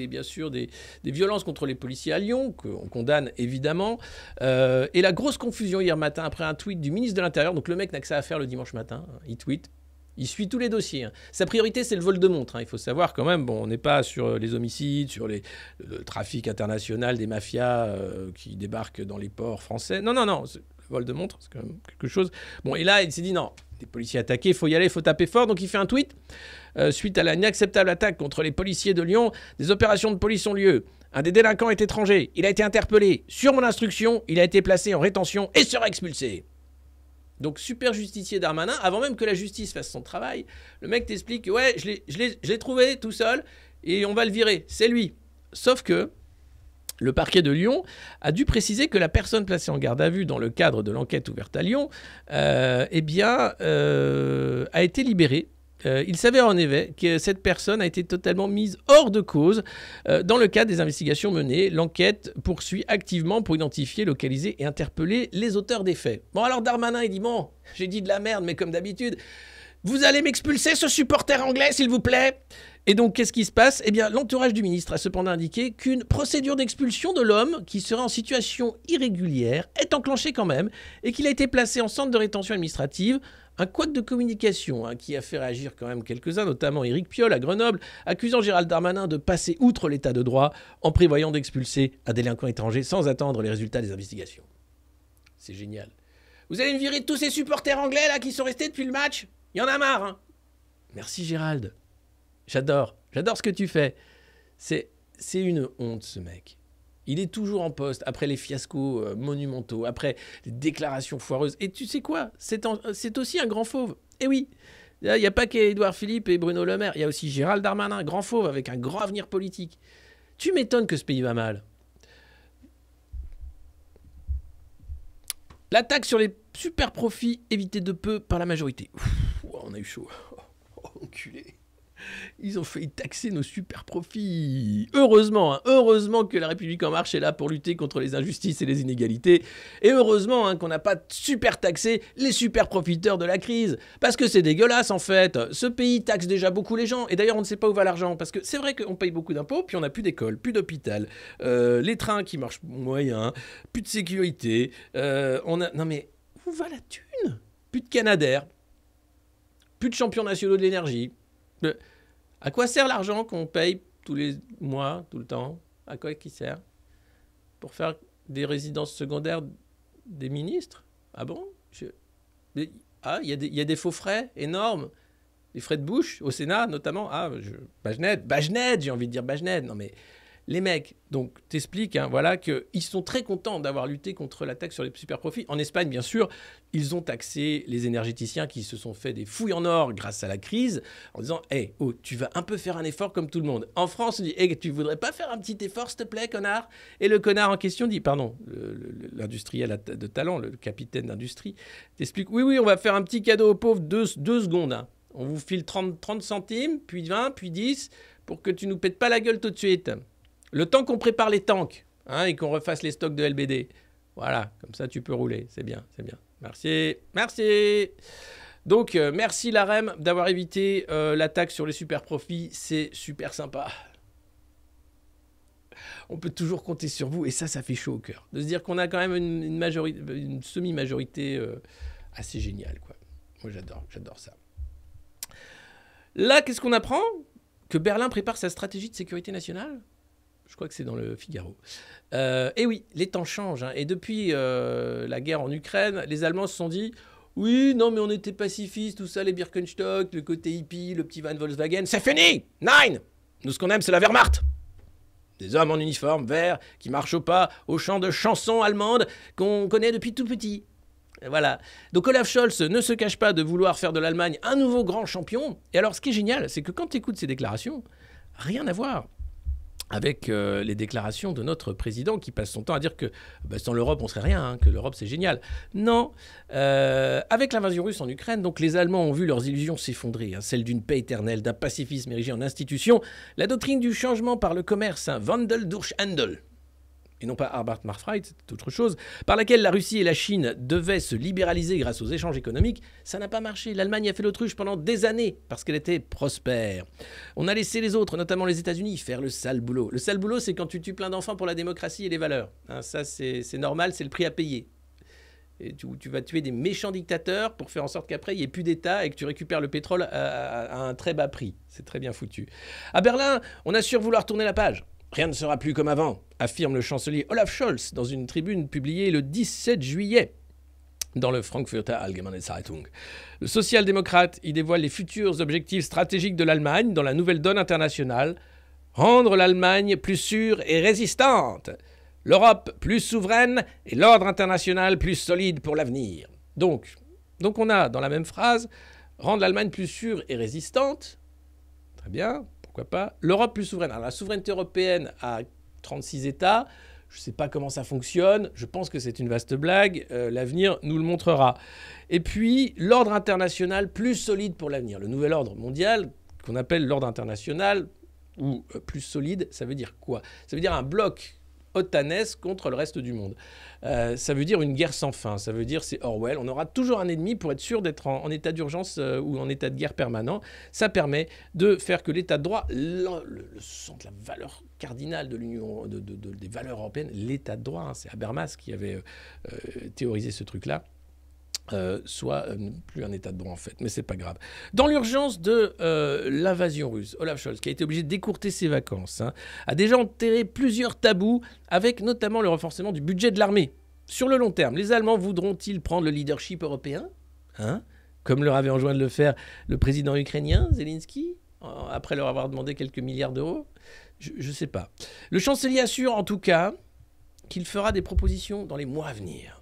bien sûr des violences contre les policiers à Lyon, qu'on condamne évidemment. Et la grosse confusion hier matin, après un tweet du ministre de l'Intérieur. Donc le mec n'a que ça à faire le dimanche matin. Il tweet. Il suit tous les dossiers. Hein. Sa priorité, c'est le vol de montre. Hein. Il faut savoir quand même, bon, on n'est pas sur les homicides, sur le trafic international des mafias qui débarquent dans les ports français. Non. Le vol de montre, c'est quand même quelque chose. Bon, et là, il s'est dit non, les policiers attaqués, il faut y aller, il faut taper fort. Donc il fait un tweet. Suite à la inacceptable attaque contre les policiers de Lyon, des opérations de police ont lieu. Un des délinquants est étranger. Il a été interpellé. Sur mon instruction, il a été placé en rétention et sera expulsé. Donc, super justicier Darmanin, avant même que la justice fasse son travail, le mec t'explique que ouais, je l'ai trouvé tout seul et on va le virer. C'est lui. Sauf que le parquet de Lyon a dû préciser que la personne placée en garde à vue dans le cadre de l'enquête ouverte à Lyon a été libérée. Il s'avère en effet que cette personne a été totalement mise hors de cause dans le cadre des investigations menées. L'enquête poursuit activement pour identifier, localiser et interpeller les auteurs des faits. Bon alors Darmanin il dit bon, j'ai dit de la merde mais comme d'habitude, vous allez m'expulser ce supporter anglais s'il vous plaît. Et donc qu'est-ce qui se passe ? Eh bien l'entourage du ministre a cependant indiqué qu'une procédure d'expulsion de l'homme qui serait en situation irrégulière est enclenchée quand même et qu'il a été placé en centre de rétention administrative. Un couac de communication qui a fait réagir quand même quelques-uns, notamment Éric Piolle à Grenoble, accusant Gérald Darmanin de passer outre l'état de droit en prévoyant d'expulser un délinquant étranger sans attendre les résultats des investigations. C'est génial. Vous allez me virer de tous ces supporters anglais là qui sont restés depuis le match ? Il y en a marre, hein ? Merci Gérald. J'adore ce que tu fais. C'est une honte ce mec. Il est toujours en poste après les fiascos monumentaux, après les déclarations foireuses. Et tu sais quoi ? C'est aussi un grand fauve. Et oui, il n'y a pas qu'Édouard Philippe et Bruno Le Maire. Il y a aussi Gérald Darmanin, grand fauve avec un grand avenir politique. Tu m'étonnes que ce pays va mal. L'attaque sur les super profits évitée de peu par la majorité. On a eu chaud. Enculé. Ils ont failli taxer nos super profits. Heureusement que La République En Marche est là pour lutter contre les injustices et les inégalités. Et heureusement qu'on n'a pas super taxé les super profiteurs de la crise. Parce que c'est dégueulasse en fait. Ce pays taxe déjà beaucoup les gens. Et d'ailleurs on ne sait pas où va l'argent. Parce que c'est vrai qu'on paye beaucoup d'impôts, puis on n'a plus d'école, plus d'hôpital. Les trains qui marchent moyen, plus de sécurité. Non mais où va la thune ? Plus de Canadair. Plus de champions nationaux de l'énergie. À quoi sert l'argent qu'on paye tous les mois, tout le temps ? À quoi qui sert ? Pour faire des résidences secondaires des ministres ? Ah bon ? Il y a des faux frais énormes. Des frais de bouche au Sénat, notamment. Bajned, j'ai envie de dire Bajned. Non mais les mecs, donc t'expliques, voilà, qu'ils sont très contents d'avoir lutté contre la taxe sur les super profits. En Espagne, bien sûr, ils ont taxé les énergéticiens qui se sont fait des fouilles en or grâce à la crise, en disant hey, « oh, tu vas un peu faire un effort comme tout le monde ». En France, on dit hey, « tu voudrais pas faire un petit effort, s'il te plaît, connard ?» Et le connard en question dit, pardon, l'industriel de talent, le capitaine d'industrie, t'explique « oui, on va faire un petit cadeau aux pauvres, deux secondes. On vous file 30 centimes, puis 20, puis 10, pour que tu nous pètes pas la gueule tout de suite. » Le temps qu'on prépare les tanks et qu'on refasse les stocks de LBD. Voilà, comme ça tu peux rouler. C'est bien. Merci. Donc, merci l'AREM d'avoir évité l'attaque sur les super profits. C'est super sympa. On peut toujours compter sur vous et ça fait chaud au cœur. De se dire qu'on a quand même une semi-majorité assez géniale, quoi. Moi, j'adore ça. Là, qu'est-ce qu'on apprend ? Que Berlin prépare sa stratégie de sécurité nationale ? Je crois que c'est dans le Figaro. Et oui, les temps changent. Et depuis la guerre en Ukraine, les Allemands se sont dit « Oui, non, mais on était pacifistes, tout ça, les Birkenstock, le côté hippie, le petit van Volkswagen, c'est fini ! Nein ! Nous, ce qu'on aime, c'est la Wehrmacht !» Des hommes en uniforme vert qui marchent au pas au chant de chansons allemandes qu'on connaît depuis tout petit. Et voilà. Donc Olaf Scholz ne se cache pas de vouloir faire de l'Allemagne un nouveau grand champion. Et alors, ce qui est génial, c'est que quand tu écoutes ces déclarations, rien à voir avec les déclarations de notre président qui passe son temps à dire que sans l'Europe, on serait rien, que l'Europe, c'est génial. Non. Avec l'invasion russe en Ukraine, donc les Allemands ont vu leurs illusions s'effondrer, celle d'une paix éternelle, d'un pacifisme érigé en institution, la doctrine du changement par le commerce, Wandel durch Handel. et non pas Arbeit-Marktfreiheit, c'est autre chose, par laquelle la Russie et la Chine devaient se libéraliser grâce aux échanges économiques, ça n'a pas marché. L'Allemagne a fait l'autruche pendant des années parce qu'elle était prospère. On a laissé les autres, notamment les États-Unis, faire le sale boulot. Le sale boulot, c'est quand tu tues plein d'enfants pour la démocratie et les valeurs. Hein, ça, c'est normal, c'est le prix à payer. Et tu vas tuer des méchants dictateurs pour faire en sorte qu'après, il n'y ait plus d'État et que tu récupères le pétrole à un très bas prix. C'est très bien foutu. À Berlin, on assure vouloir tourner la page. Rien ne sera plus comme avant, affirme le chancelier Olaf Scholz dans une tribune publiée le 17 juillet dans le Frankfurter Allgemeine Zeitung. Le social-démocrate y dévoile les futurs objectifs stratégiques de l'Allemagne dans la nouvelle donne internationale. Rendre l'Allemagne plus sûre et résistante. L'Europe plus souveraine et l'ordre international plus solide pour l'avenir. Donc on a dans la même phrase, rendre l'Allemagne plus sûre et résistante. Très bien. Pourquoi pas. L'Europe plus souveraine. Alors la souveraineté européenne a 36 États. Je ne sais pas comment ça fonctionne. Je pense que c'est une vaste blague. L'avenir nous le montrera. Et puis, l'ordre international plus solide pour l'avenir. Le nouvel ordre mondial, qu'on appelle l'ordre international, ou plus solide, ça veut dire quoi? Ça veut dire un bloc otanesque contre le reste du monde. Ça veut dire une guerre sans fin. Ça veut dire, c'est Orwell, on aura toujours un ennemi pour être sûr d'être en état d'urgence ou en état de guerre permanent. Ça permet de faire que l'état de droit, le centre, la valeur cardinale de l'Union, des valeurs européennes, l'état de droit, hein, c'est Habermas qui avait théorisé ce truc-là, soit plus un état de droit en fait, mais c'est pas grave. Dans l'urgence de l'invasion russe, Olaf Scholz, qui a été obligé d'écourter ses vacances, hein, a déjà enterré plusieurs tabous, avec notamment le renforcement du budget de l'armée. Sur le long terme, les Allemands voudront-ils prendre le leadership européen, hein, comme leur avait enjoint de le faire le président ukrainien, Zelensky, après leur avoir demandé quelques milliards d'euros? Je ne sais pas. Le chancelier assure en tout cas qu'il fera des propositions dans les mois à venir.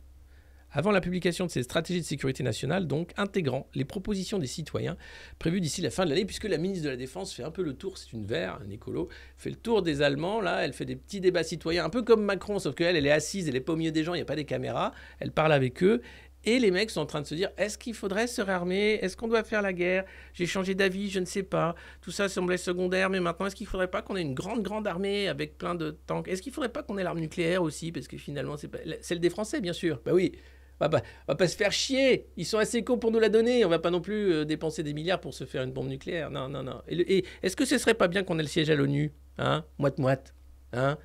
Avant la publication de ces stratégies de sécurité nationale, donc intégrant les propositions des citoyens prévues d'ici la fin de l'année, puisque la ministre de la Défense fait un peu le tour, c'est une vert, un écolo, fait le tour des Allemands, là, elle fait des petits débats citoyens, un peu comme Macron, sauf qu'elle, elle est assise, elle n'est pas au milieu des gens, il n'y a pas des caméras, elle parle avec eux, et les mecs sont en train de se dire, est-ce qu'il faudrait se réarmer? Est-ce qu'on doit faire la guerre? J'ai changé d'avis, je ne sais pas. Tout ça semblait secondaire, mais maintenant, est-ce qu'il ne faudrait pas qu'on ait une grande armée avec plein de tanks? Est-ce qu'il ne faudrait pas qu'on ait l'arme nucléaire aussi? Parce que finalement, c'est pas... celle des Français, bien sûr. Bah oui. On va pas se faire chier. Ils sont assez cons pour nous la donner. On va pas non plus dépenser des milliards pour se faire une bombe nucléaire. Non. Et est-ce que ce serait pas bien qu'on ait le siège à l'ONU, hein, moite. Hein,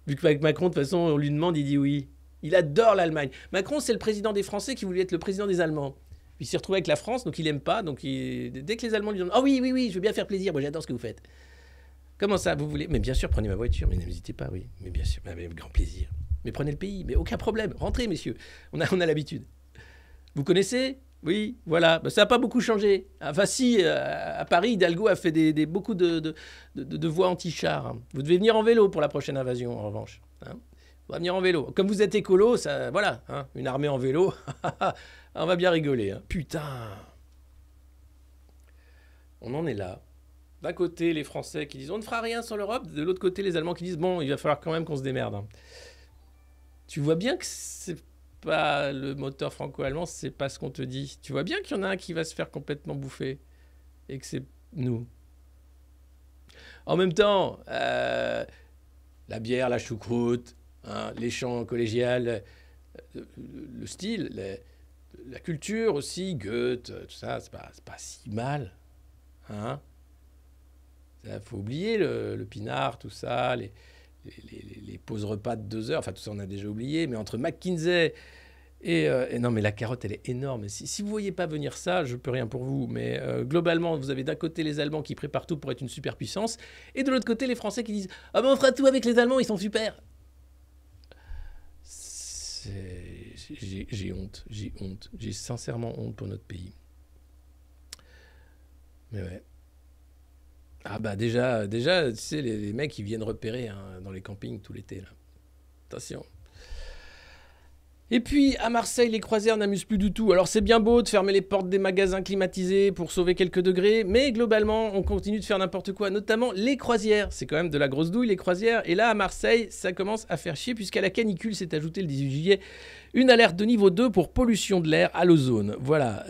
vu qu'avec Macron, de toute façon, on lui demande, il dit oui. Il adore l'Allemagne. Macron, c'est le président des Français qui voulait être le président des Allemands. Il s'est retrouvé avec la France, donc il aime pas. Donc dès que les Allemands lui disent, ah oui, je veux bien faire plaisir. Moi, j'adore ce que vous faites. Comment ça, vous voulez? Mais bien sûr, prenez ma voiture. Mais n'hésitez pas, oui. Mais bien sûr, avec grand plaisir. Mais prenez le pays, mais aucun problème. Rentrez, messieurs. On a l'habitude. Vous connaissez? Oui, voilà. Ben, ça n'a pas beaucoup changé. Enfin, si, à Paris, Hidalgo a fait beaucoup de voix anti-chars. Hein. Vous devez venir en vélo pour la prochaine invasion, en revanche. Hein, on va venir en vélo. Comme vous êtes écolo, ça, voilà. Hein, une armée en vélo, on va bien rigoler. Hein. Putain. On en est là. D'un côté, les Français qui disent on ne fera rien sur l'Europe. De l'autre côté, les Allemands qui disent bon, il va falloir quand même qu'on se démerde. Hein. Tu vois bien que c'est pas le moteur franco-allemand, c'est pas ce qu'on te dit. Tu vois bien qu'il y en a un qui va se faire complètement bouffer et que c'est nous. En même temps, la bière, la choucroute, hein, les chants collégiales, le style, la culture aussi, Goethe, tout ça, c'est pas si mal. Hein, faut oublier le pinard, tout ça, les pauses repas de 2 heures, enfin tout ça on a déjà oublié, mais entre McKinsey et non mais la carotte elle est énorme. Si vous ne voyez pas venir ça, je peux rien pour vous, mais globalement vous avez d'un côté les Allemands qui préparent tout pour être une superpuissance, et de l'autre côté les Français qui disent ah ben on fera tout avec les Allemands, ils sont super. J'ai honte, j'ai sincèrement honte pour notre pays. Mais ouais. Ah bah déjà, tu sais, les mecs, ils viennent repérer hein, dans les campings tout l'été, là. Attention. Et puis, à Marseille, les croisières n'amusent plus du tout. Alors, c'est bien beau de fermer les portes des magasins climatisés pour sauver quelques degrés, mais globalement, on continue de faire n'importe quoi, notamment les croisières. C'est quand même de la grosse douille, les croisières. Et là, à Marseille, ça commence à faire chier, puisqu'à la canicule s'est ajouté le 18 juillet une alerte de niveau 2 pour pollution de l'air à l'ozone. Voilà.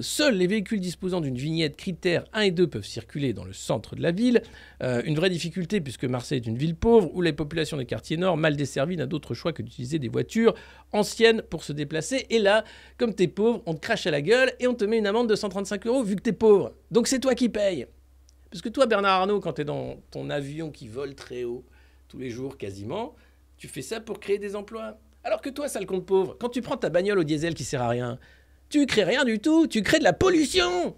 Seuls les véhicules disposant d'une vignette critères 1 et 2 peuvent circuler dans le centre de la ville. Une vraie difficulté, puisque Marseille est une ville pauvre, où la population des quartiers nord, mal desservie, n'a d'autre choix que d'utiliser des voitures anciennes pour se déplacer. Et là, comme t'es pauvre, on te crache à la gueule et on te met une amende de 135 € vu que t'es pauvre. Donc c'est toi qui payes. Parce que toi, Bernard Arnault, quand t'es dans ton avion qui vole très haut, tous les jours quasiment, tu fais ça pour créer des emplois. Alors que toi, sale compte pauvre, quand tu prends ta bagnole au diesel qui sert à rien, tu crées rien du tout, tu crées de la pollution.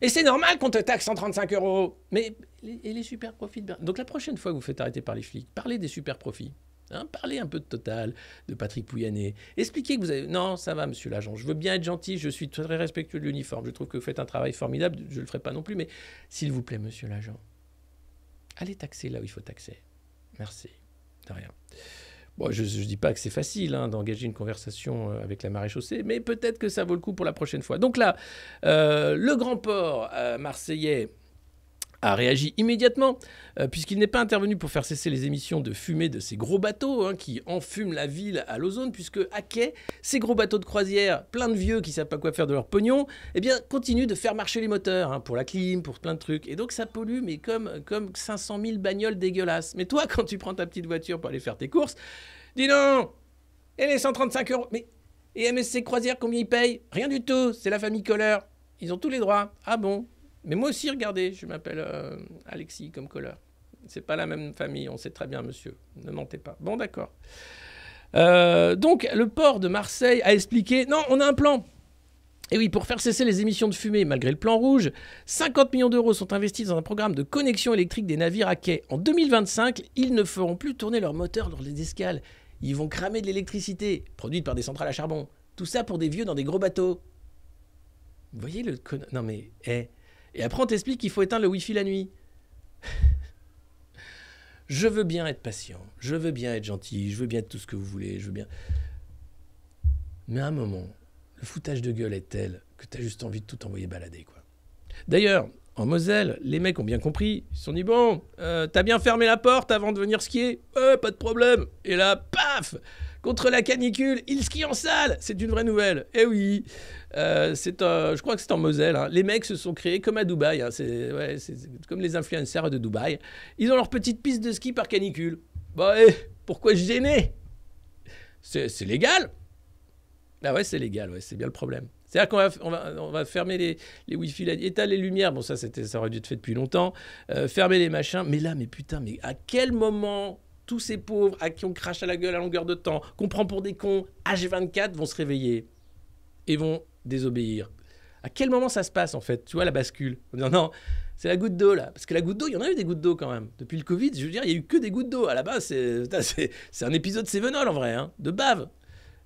Et c'est normal qu'on te taxe 135 €. Mais et les super profits de Bernard. Donc la prochaine fois que vous faites arrêter par les flics, parlez des super profits. Hein, parlez un peu de Total, de Patrick Pouyanné. Expliquez que vous avez... Non, ça va, monsieur l'agent. Je veux bien être gentil, je suis très respectueux de l'uniforme. Je trouve que vous faites un travail formidable, je ne le ferai pas non plus. Mais s'il vous plaît, monsieur l'agent, allez taxer là où il faut taxer. Merci. De rien. Bon, je ne dis pas que c'est facile d'engager une conversation avec la maréchaussée, mais peut-être que ça vaut le coup pour la prochaine fois. Donc là, le grand port marseillais a réagi immédiatement, puisqu'il n'est pas intervenu pour faire cesser les émissions de fumée de ces gros bateaux qui enfument la ville à l'ozone, puisque à quai, ces gros bateaux de croisière, plein de vieux qui ne savent pas quoi faire de leur pognon, eh bien, continuent de faire marcher les moteurs, pour la clim, pour plein de trucs. Et donc ça pollue, mais comme 500 000 bagnoles dégueulasses. Mais toi, quand tu prends ta petite voiture pour aller faire tes courses, dis non, et les 135 €, mais et MSC Croisière, combien ils payent? Rien du tout, c'est la famille Kohler. Ils ont tous les droits. Ah bon? Mais moi aussi, regardez, je m'appelle Alexis comme Kohler. C'est pas la même famille, on sait très bien, monsieur. Ne mentez pas. Bon, d'accord. Donc, le port de Marseille a expliqué... Non, on a un plan. Et oui, pour faire cesser les émissions de fumée, malgré le plan rouge, 50 millions € sont investis dans un programme de connexion électrique des navires à quai. En 2025, ils ne feront plus tourner leurs moteurs lors des escales. Ils vont cramer de l'électricité, produite par des centrales à charbon. Tout ça pour des vieux dans des gros bateaux. Vous voyez le... Non mais... Et après, on t'explique qu'il faut éteindre le Wi-Fi la nuit. Je veux bien être patient, je veux bien être gentil, je veux bien être tout ce que vous voulez, je veux bien... Mais à un moment, le foutage de gueule est tel que t'as juste envie de tout envoyer balader, quoi. D'ailleurs, en Moselle, les mecs ont bien compris. Ils se sont dit, bon, t'as bien fermé la porte avant de venir skier? Ouais, pas de problème. Et là, paf! Contre la canicule, ils skient en salle. C'est une vraie nouvelle. Eh oui, je crois que c'est en Moselle. Les mecs se sont créés comme à Dubaï. C'est comme les influenceurs de Dubaï. Ils ont leur petite piste de ski par canicule. Bah, pourquoi se gêner? C'est légal. Ah ouais, c'est légal. Ouais, c'est bien le problème. C'est-à-dire qu'on va fermer les Wi-Fi, éteindre les lumières. Bon, ça aurait dû être fait depuis longtemps. Fermer les machins. Mais là, mais putain, mais à quel moment... tous ces pauvres à qui on crache à la gueule à longueur de temps, qu'on prend pour des cons, H24, vont se réveiller et vont désobéir. À quel moment ça se passe, en fait? Tu vois, la bascule. Non, c'est la goutte d'eau, là. Parce que la goutte d'eau, il y en a eu des gouttes d'eau, quand même. Depuis le Covid, je veux dire, il n'y a eu que des gouttes d'eau. À la base, c'est un épisode Sévenol, en vrai, de bave.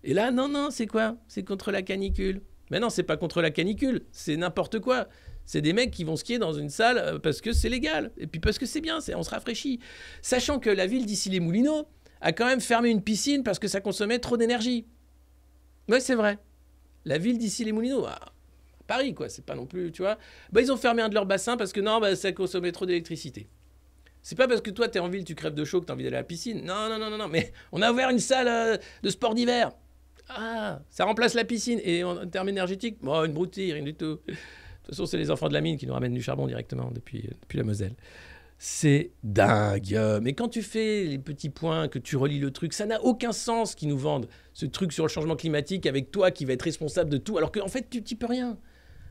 Et là, non, c'est quoi? C'est contre la canicule. Mais non, c'est pas contre la canicule. C'est n'importe quoi. C'est des mecs qui vont skier dans une salle parce que c'est légal. Et puis parce que c'est bien, on se rafraîchit. Sachant que la ville d'Issy-les-Moulineaux a quand même fermé une piscine parce que ça consommait trop d'énergie. Ouais, c'est vrai. La ville d'Issy-les-Moulineaux, à Paris, quoi, c'est pas non plus, tu vois. Ils ont fermé un de leurs bassins parce que non, ça consommait trop d'électricité. C'est pas parce que toi, t'es en ville, tu crèves de chaud que t'as envie d'aller à la piscine. Non. Mais on a ouvert une salle de sport d'hiver. Ah, ça remplace la piscine. Et en termes énergétiques, une broutille, rien du tout. De toute façon, c'est les enfants de la mine qui nous ramènent du charbon directement depuis la Moselle. C'est dingue. Mais quand tu fais les petits points, que tu relis le truc, ça n'a aucun sens qu'ils nous vendent ce truc sur le changement climatique avec toi qui va être responsable de tout, alors qu'en fait, tu n'y peux rien.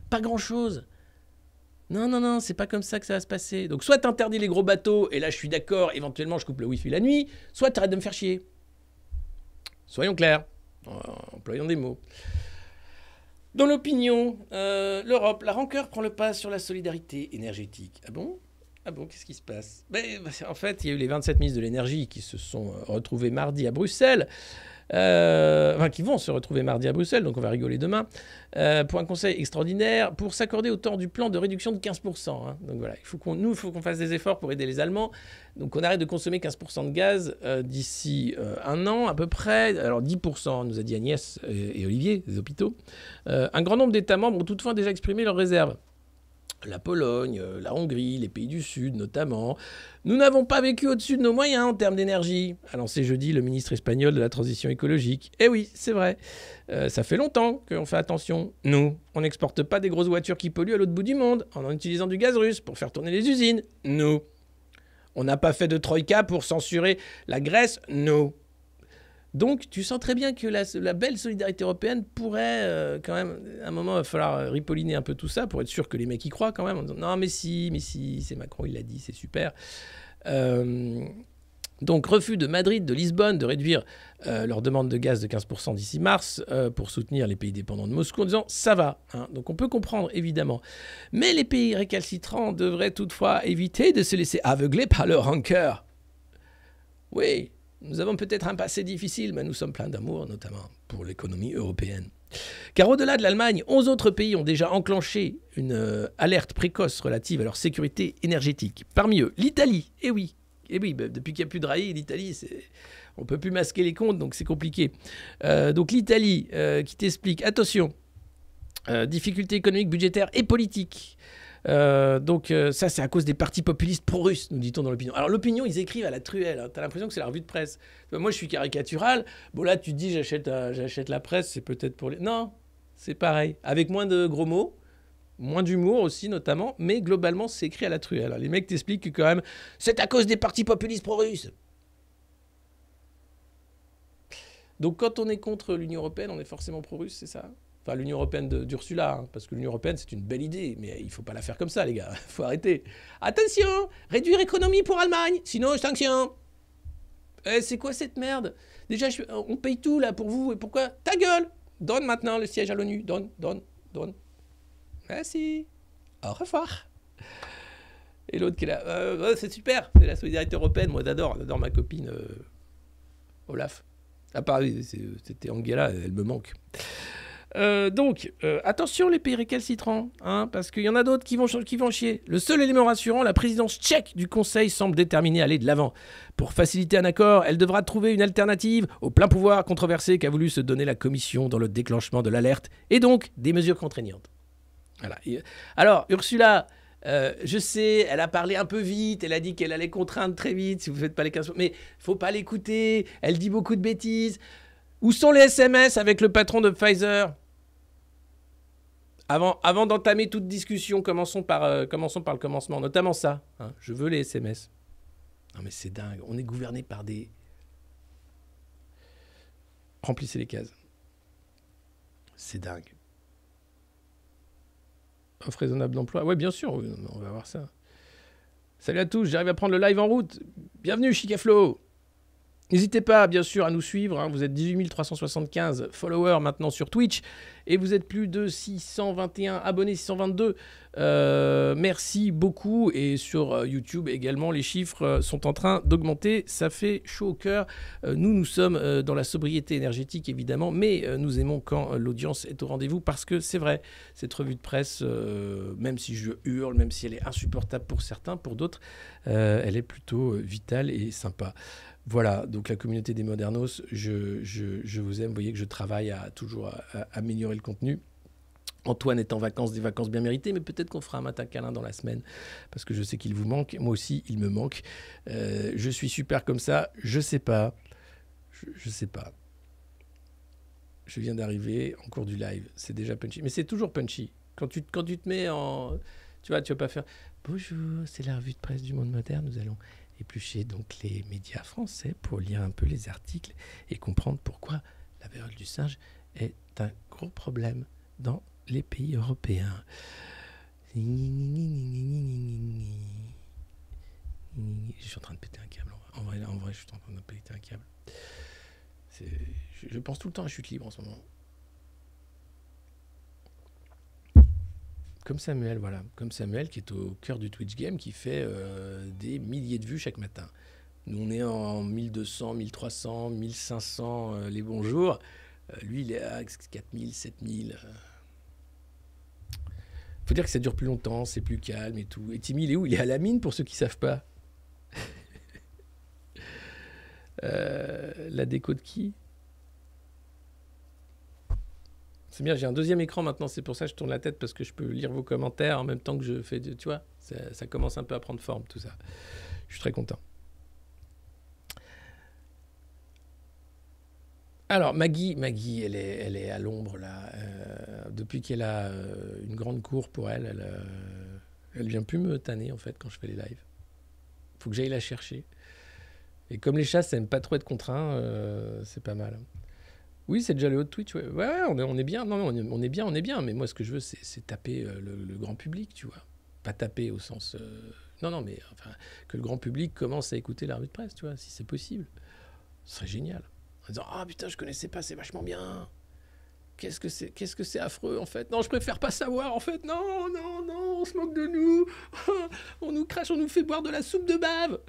Pas grand-chose. Non, c'est pas comme ça que ça va se passer. Donc soit t'interdis les gros bateaux, et là je suis d'accord, éventuellement je coupe le Wi-Fi la nuit, soit t'arrêtes de me faire chier. Soyons clairs, employons des mots. Dans l'opinion, l'Europe, la rancœur prend le pas sur la solidarité énergétique. Ah bon, qu'est-ce qui se passe? En fait, il y a eu les 27 ministres de l'énergie qui se sont retrouvés mardi à Bruxelles qui vont se retrouver mardi à Bruxelles, donc on va rigoler demain, pour un conseil extraordinaire, pour s'accorder autour du plan de réduction de 15%. Hein. Donc voilà, il faut qu'on fasse des efforts pour aider les Allemands. Donc on arrête de consommer 15% de gaz d'ici un an à peu près. Alors 10%, nous a dit Agnès et Olivier, des hôpitaux. Un grand nombre d'États membres ont toutefois déjà exprimé leurs réserves. La Pologne, la Hongrie, les pays du Sud notamment. Nous n'avons pas vécu au-dessus de nos moyens en termes d'énergie, a lancé jeudi le ministre espagnol de la transition écologique. Eh oui, c'est vrai. Ça fait longtemps qu'on fait attention. Nous, on n'exporte pas des grosses voitures qui polluent à l'autre bout du monde en utilisant du gaz russe pour faire tourner les usines. Nous. On n'a pas fait de troïka pour censurer la Grèce. Nous. Donc, tu sens très bien que la belle solidarité européenne pourrait, quand même, à un moment, il va falloir ripolliner un peu tout ça pour être sûr que les mecs y croient quand même. En disant, non, mais si, c'est Macron, il l'a dit, c'est super. Donc, refus de Madrid, de Lisbonne, de réduire leur demande de gaz de 15% d'ici mars pour soutenir les pays dépendants de Moscou en disant, ça va. Hein. Donc, on peut comprendre, évidemment. Mais les pays récalcitrants devraient toutefois éviter de se laisser aveugler par leur rancœur. Oui. Nous avons peut-être un passé difficile, mais nous sommes pleins d'amour, notamment pour l'économie européenne. Car au-delà de l'Allemagne, 11 autres pays ont déjà enclenché une alerte précoce relative à leur sécurité énergétique. Parmi eux, l'Italie. Eh oui, depuis qu'il n'y a plus de rails, l'Italie, on ne peut plus masquer les comptes, donc c'est compliqué. Donc l'Italie, qui t'explique, attention, difficultés économiques, budgétaires et politiques. Donc ça c'est à cause des partis populistes pro-russes, nous dit-on dans l'opinion. Alors l'opinion, ils écrivent à la truelle, hein. T'as l'impression que c'est la revue de presse. Moi je suis caricatural, bon là tu te dis j'achète la presse, c'est peut-être pour les... Non, c'est pareil, avec moins de gros mots, moins d'humour aussi notamment, mais globalement c'est écrit à la truelle. Alors, les mecs t'expliquent que quand même c'est à cause des partis populistes pro-russes. Donc quand on est contre l'Union Européenne, on est forcément pro-russe, c'est ça ? Enfin, l'Union Européenne d'Ursula, hein, parce que l'Union Européenne, c'est une belle idée, mais il ne faut pas la faire comme ça, les gars. Il faut arrêter. Attention, réduire économie pour Allemagne, sinon sanction. C'est quoi cette merde? Déjà, on paye tout, là, pour vous, et pourquoi? Ta gueule! Donne maintenant le siège à l'ONU. Donne. Merci. Au revoir. Et l'autre qui est là, c'est super, c'est la solidarité européenne, moi j'adore ma copine Olaf. Ah, pareil, c'était Angela, elle me manque. Donc, attention les pays récalcitrants, hein, parce qu'il y en a d'autres qui vont chier. Le seul élément rassurant, la présidence tchèque du Conseil semble déterminée à aller de l'avant. Pour faciliter un accord, elle devra trouver une alternative au plein pouvoir controversé qu'a voulu se donner la Commission dans le déclenchement de l'alerte, et donc des mesures contraignantes. Voilà. Alors, Ursula, je sais, elle a parlé un peu vite, elle a dit qu'elle allait contraindre très vite si vous ne faites pas les 15%, mais faut pas l'écouter, elle dit beaucoup de bêtises. Où sont les SMS avec le patron de Pfizer ? Avant d'entamer toute discussion, commençons par le commencement, notamment ça. Hein, je veux les SMS. Non mais c'est dingue, on est gouverné par des... Remplissez les cases. C'est dingue. Offre raisonnable d'emploi. Ouais, bien sûr, on va voir ça. Salut à tous, j'arrive à prendre le live en route. Bienvenue, Chicaflo. N'hésitez pas, bien sûr, à nous suivre. Hein. Vous êtes 18 375 followers maintenant sur Twitch. Et vous êtes plus de 621 abonnés, 622. Merci beaucoup. Et sur YouTube également, les chiffres sont en train d'augmenter. Ça fait chaud au cœur. Nous sommes dans la sobriété énergétique, évidemment. Mais nous aimons quand l'audience est au rendez-vous. Parce que c'est vrai, cette revue de presse, même si je hurle, même si elle est insupportable pour certains, pour d'autres, elle est plutôt vitale et sympa. Voilà, donc la communauté des Modernos, je vous aime. Vous voyez que je travaille à améliorer le contenu. Antoine est en vacances, des vacances bien méritées, mais peut-être qu'on fera un matin câlin dans la semaine, parce que je sais qu'il vous manque. Moi aussi, il me manque. Je suis super comme ça, je sais pas. Je sais pas. Je viens d'arriver en cours du live, c'est déjà punchy. Mais c'est toujours punchy. Quand tu te mets en... Tu vas pas faire « Bonjour, c'est la revue de presse du Monde Moderne, nous allons... » éplucher donc les médias français pour lire un peu les articles et comprendre pourquoi la variole du singe est un gros problème dans les pays européens. Je suis en train de péter un câble. En vrai, je suis en train de péter un câble. Je pense tout le temps à Chute Libre en ce moment. Comme Samuel, voilà. Comme Samuel qui est au cœur du Twitch Game, qui fait des milliers de vues chaque matin. Nous, on est en 1200, 1300, 1500 les bons jours. Lui, il est à 4000, 7000. Faut dire que ça dure plus longtemps, c'est plus calme et tout. Et Timmy, il est où? Il est à la mine, pour ceux qui ne savent pas. La déco de qui? C'est bien, j'ai un deuxième écran maintenant, c'est pour ça que je tourne la tête, parce que je peux lire vos commentaires en même temps que je fais... Tu vois, ça commence un peu à prendre forme, tout ça. Je suis très content. Alors, Maggie, elle est à l'ombre, là. Depuis qu'elle a une grande cour pour elle vient plus me tanner, en fait, quand je fais les lives. Faut que j'aille la chercher. Et comme les chats, ça n'aime pas trop être contraint, c'est pas mal. Oui, c'est déjà le haut de Twitch. Ouais, on est bien. Non, on est bien. Mais moi, ce que je veux, c'est taper le grand public, tu vois. Pas taper au sens... Non, mais enfin, que le grand public commence à écouter la revue de presse, tu vois, si c'est possible. Ce serait génial. En disant, ah putain, je connaissais pas, c'est vachement bien. Qu'est-ce que c'est affreux, en fait. Non, je préfère pas savoir, en fait. Non, on se moque de nous. On nous crache, on nous fait boire de la soupe de bave.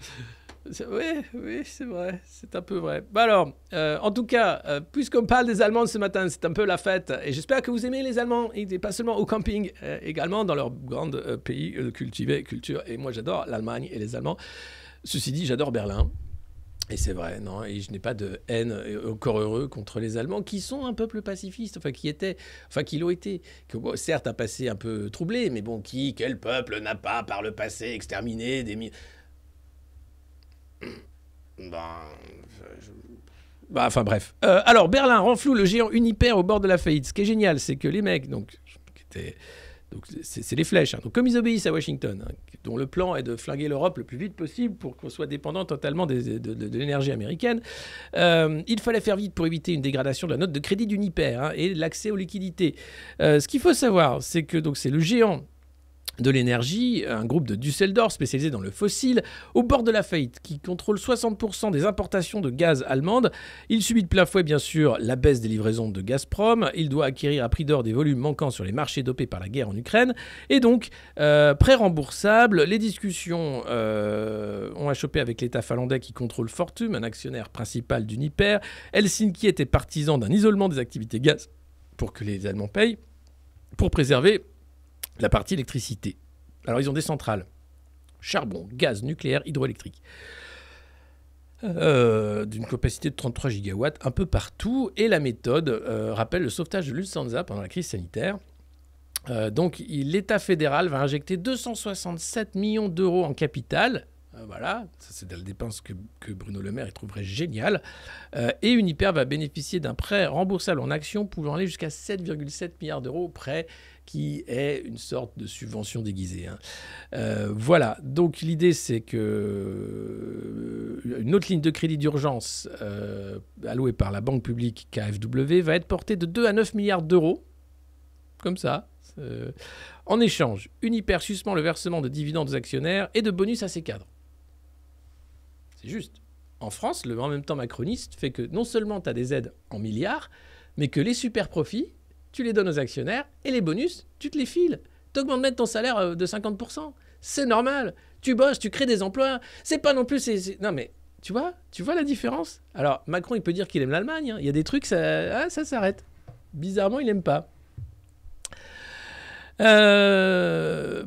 Oui, c'est vrai, c'est un peu vrai. Bah alors, en tout cas, puisqu'on parle des Allemands ce matin, c'est un peu la fête. Et j'espère que vous aimez les Allemands, et pas seulement au camping, également dans leur grand pays cultivé, culture. Et moi, j'adore l'Allemagne et les Allemands. Ceci dit, j'adore Berlin. Et c'est vrai, non, et je n'ai pas de haine, encore heureux, contre les Allemands, qui sont un peuple pacifiste, qui l'ont été, que bon, certes un passé un peu troublé, mais bon, quel peuple n'a pas par le passé exterminé des enfin bref. Alors, Berlin renfloue le géant Uniper au bord de la faillite. Ce qui est génial, c'est que les mecs, donc c'est les flèches, hein. Donc comme ils obéissent à Washington, hein, dont le plan est de flinguer l'Europe le plus vite possible pour qu'on soit dépendant totalement de l'énergie américaine, il fallait faire vite pour éviter une dégradation de la note de crédit d'Uniper, hein, et l'accès aux liquidités. Ce qu'il faut savoir, c'est que donc, c'est le géant de l'énergie, un groupe de Düsseldorf spécialisé dans le fossile, au bord de la faillite, qui contrôle 60% des importations de gaz allemandes. Il subit de plein fouet, bien sûr, la baisse des livraisons de Gazprom. Il doit acquérir à prix d'or des volumes manquants sur les marchés dopés par la guerre en Ukraine. Et donc, prêt remboursable, les discussions ont achoppé avec l'État finlandais qui contrôle Fortum, un actionnaire principal d'Uniper. Helsinki était partisan d'un isolement des activités gaz pour que les Allemands payent, pour préserver la partie électricité. Alors, ils ont des centrales. Charbon, gaz, nucléaire, hydroélectrique. D'une capacité de 33 gigawatts, un peu partout. Et la méthode rappelle le sauvetage de Lufthansa pendant la crise sanitaire. Donc, l'État fédéral va injecter 267 millions d'euros en capital. Voilà, ça c'est la dépense que Bruno Le Maire il trouverait génial. Et Uniper va bénéficier d'un prêt remboursable en actions pouvant aller jusqu'à 7,7 milliards d'euros, prêt qui est une sorte de subvention déguisée, hein. Voilà, donc l'idée c'est que une autre ligne de crédit d'urgence allouée par la banque publique KfW va être portée de 2 à 9 milliards d'euros, comme ça. En échange, Uniper suspend le versement de dividendes aux actionnaires et de bonus à ses cadres. C'est juste. En France, le en même temps macroniste fait que non seulement tu as des aides en milliards, mais que les super profits, tu les donnes aux actionnaires et les bonus, tu te les files. Tu augmentes même ton salaire de 50%. C'est normal. Tu bosses, tu crées des emplois. C'est pas non plus... Non mais, tu vois la différence? Alors, Macron, il peut dire qu'il aime l'Allemagne, hein. Il y a des trucs, ça s'arrête. Bizarrement, il n'aime pas.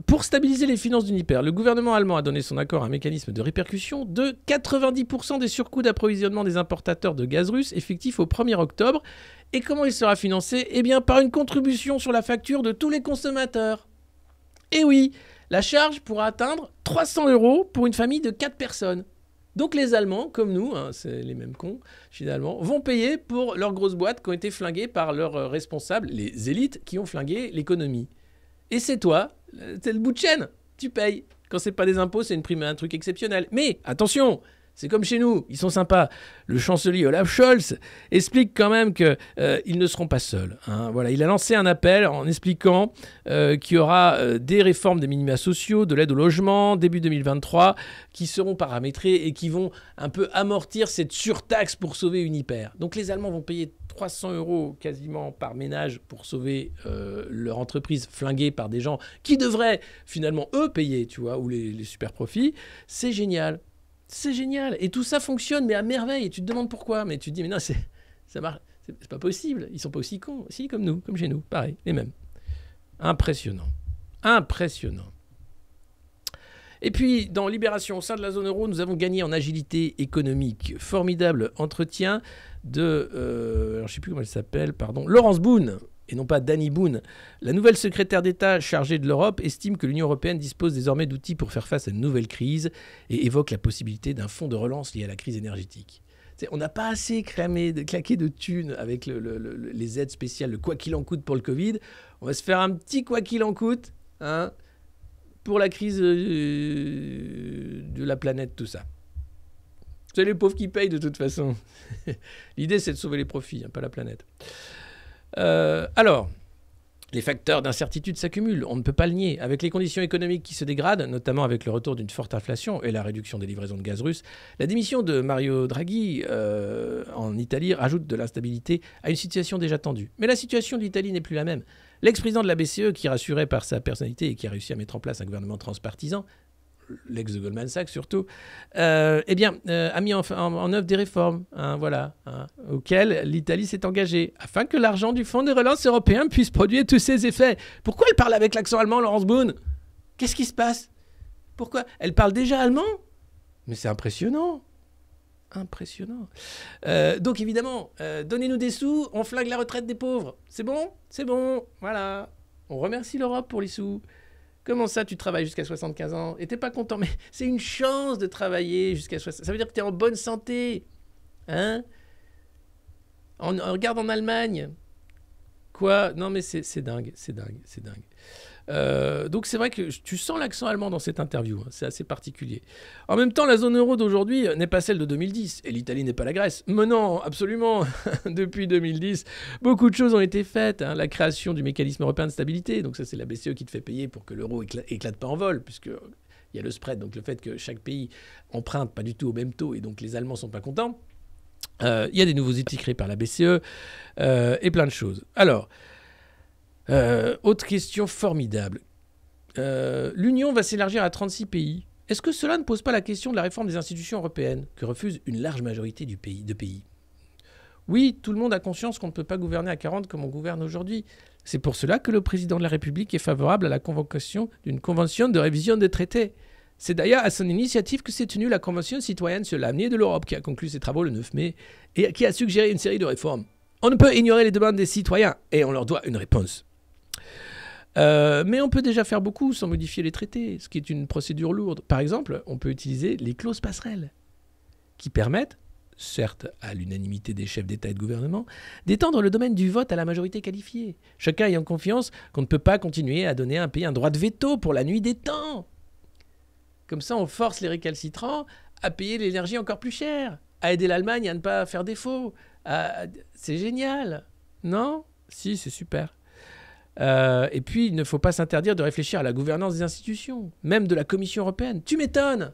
Pour stabiliser les finances d'Uniper, le gouvernement allemand a donné son accord à un mécanisme de répercussion de 90% des surcoûts d'approvisionnement des importateurs de gaz russe effectifs au 1er octobre. Et comment il sera financé? Eh bien, par une contribution sur la facture de tous les consommateurs. Et oui, la charge pourra atteindre 300 € pour une famille de 4 personnes. Donc les Allemands, comme nous, hein, c'est les mêmes cons finalement, vont payer pour leurs grosses boîtes qui ont été flinguées par leurs responsables, les élites qui ont flingué l'économie. Et c'est toi, c'est le bout de chaîne, tu payes. Quand c'est pas des impôts, c'est une prime, un truc exceptionnel. Mais attention, c'est comme chez nous, ils sont sympas. Le chancelier Olaf Scholz explique quand même qu'ils ne seront pas seuls, hein. Voilà, il a lancé un appel en expliquant qu'il y aura des réformes des minima sociaux, de l'aide au logement, début 2023, qui seront paramétrées et qui vont un peu amortir cette surtaxe pour sauver Uniper. Donc les Allemands vont payer 300 € quasiment par ménage pour sauver leur entreprise flinguée par des gens qui devraient finalement eux payer, tu vois, ou les super profits. C'est génial. C'est génial. Et tout ça fonctionne, mais à merveille. Et tu te demandes pourquoi. Mais tu te dis, mais non, ça marche. C'est pas possible. Ils sont pas aussi cons. Si, comme nous, comme chez nous. Pareil, les mêmes. Impressionnant. Impressionnant. Et puis, dans Libération, au sein de la zone euro, nous avons gagné en agilité économique. Formidable entretien de... je ne sais plus comment elle s'appelle, pardon. Laurence Boone, et non pas Danny Boone. La nouvelle secrétaire d'État chargée de l'Europe estime que l'Union européenne dispose désormais d'outils pour faire face à une nouvelle crise et évoque la possibilité d'un fonds de relance lié à la crise énergétique. On n'a pas assez claqué de thunes avec les aides spéciales, le quoi qu'il en coûte pour le Covid. On va se faire un petit quoi qu'il en coûte, hein, pour la crise de la planète, tout ça. C'est les pauvres qui payent de toute façon. L'idée, c'est de sauver les profits, hein, pas la planète. Alors, les facteurs d'incertitude s'accumulent, on ne peut pas le nier. Avec les conditions économiques qui se dégradent, notamment avec le retour d'une forte inflation et la réduction des livraisons de gaz russe, la démission de Mario Draghi en Italie rajoute de l'instabilité à une situation déjà tendue. Mais la situation de l'Italie n'est plus la même. L'ex-président de la BCE, qui rassurait par sa personnalité et qui a réussi à mettre en place un gouvernement transpartisan, l'ex de Goldman Sachs surtout, a mis en œuvre des réformes, auxquelles l'Italie s'est engagée, afin que l'argent du Fonds de relance européen puisse produire tous ses effets. Pourquoi elle parle avec l'accent allemand, Laurence Boone? Qu'est-ce qui se passe? Pourquoi? Elle parle déjà allemand? Mais c'est impressionnant. Impressionnant. Donc évidemment, donnez-nous des sous, on flingue la retraite des pauvres. C'est bon? C'est bon, voilà. On remercie l'Europe pour les sous. Comment ça, tu travailles jusqu'à 75 ans et t'es pas content? Mais c'est une chance de travailler jusqu'à 60. Ça veut dire que tu es en bonne santé. Hein? Regarde en Allemagne. Quoi? Non, mais c'est dingue, c'est dingue, c'est dingue. Donc c'est vrai que tu sens l'accent allemand dans cette interview. Hein, c'est assez particulier. En même temps, la zone euro d'aujourd'hui n'est pas celle de 2010. Et l'Italie n'est pas la Grèce. Mais non, absolument. Depuis 2010, beaucoup de choses ont été faites. Hein. La création du mécanisme européen de stabilité. Donc ça, c'est la BCE qui te fait payer pour que l'euro éclate pas en vol. Puisqu'il y a le spread. Donc le fait que chaque pays emprunte pas du tout au même taux. Et donc les Allemands sont pas contents. Il y a des nouveaux outils créés par la BCE. Et plein de choses. Alors... autre question formidable. L'Union va s'élargir à 36 pays. Est-ce que cela ne pose pas la question de la réforme des institutions européennes, que refuse une large majorité de pays? Oui, tout le monde a conscience qu'on ne peut pas gouverner à 40 comme on gouverne aujourd'hui. C'est pour cela que le président de la République est favorable à la convocation d'une convention de révision des traités. C'est d'ailleurs à son initiative que s'est tenue la Convention citoyenne sur l'avenir de l'Europe, qui a conclu ses travaux le 9 mai et qui a suggéré une série de réformes. On ne peut ignorer les demandes des citoyens et on leur doit une réponse. Mais on peut déjà faire beaucoup sans modifier les traités, ce qui est une procédure lourde. Par exemple, on peut utiliser les clauses passerelles, qui permettent, certes à l'unanimité des chefs d'État et de gouvernement, d'étendre le domaine du vote à la majorité qualifiée, chacun ayant confiance qu'on ne peut pas continuer à donner à un pays un droit de veto pour la nuit des temps. Comme ça, on force les récalcitrants à payer l'énergie encore plus chère, à aider l'Allemagne à ne pas faire défaut. C'est génial, non? Si, c'est super. Et puis, il ne faut pas s'interdire de réfléchir à la gouvernance des institutions, même de la Commission européenne. Tu m'étonnes!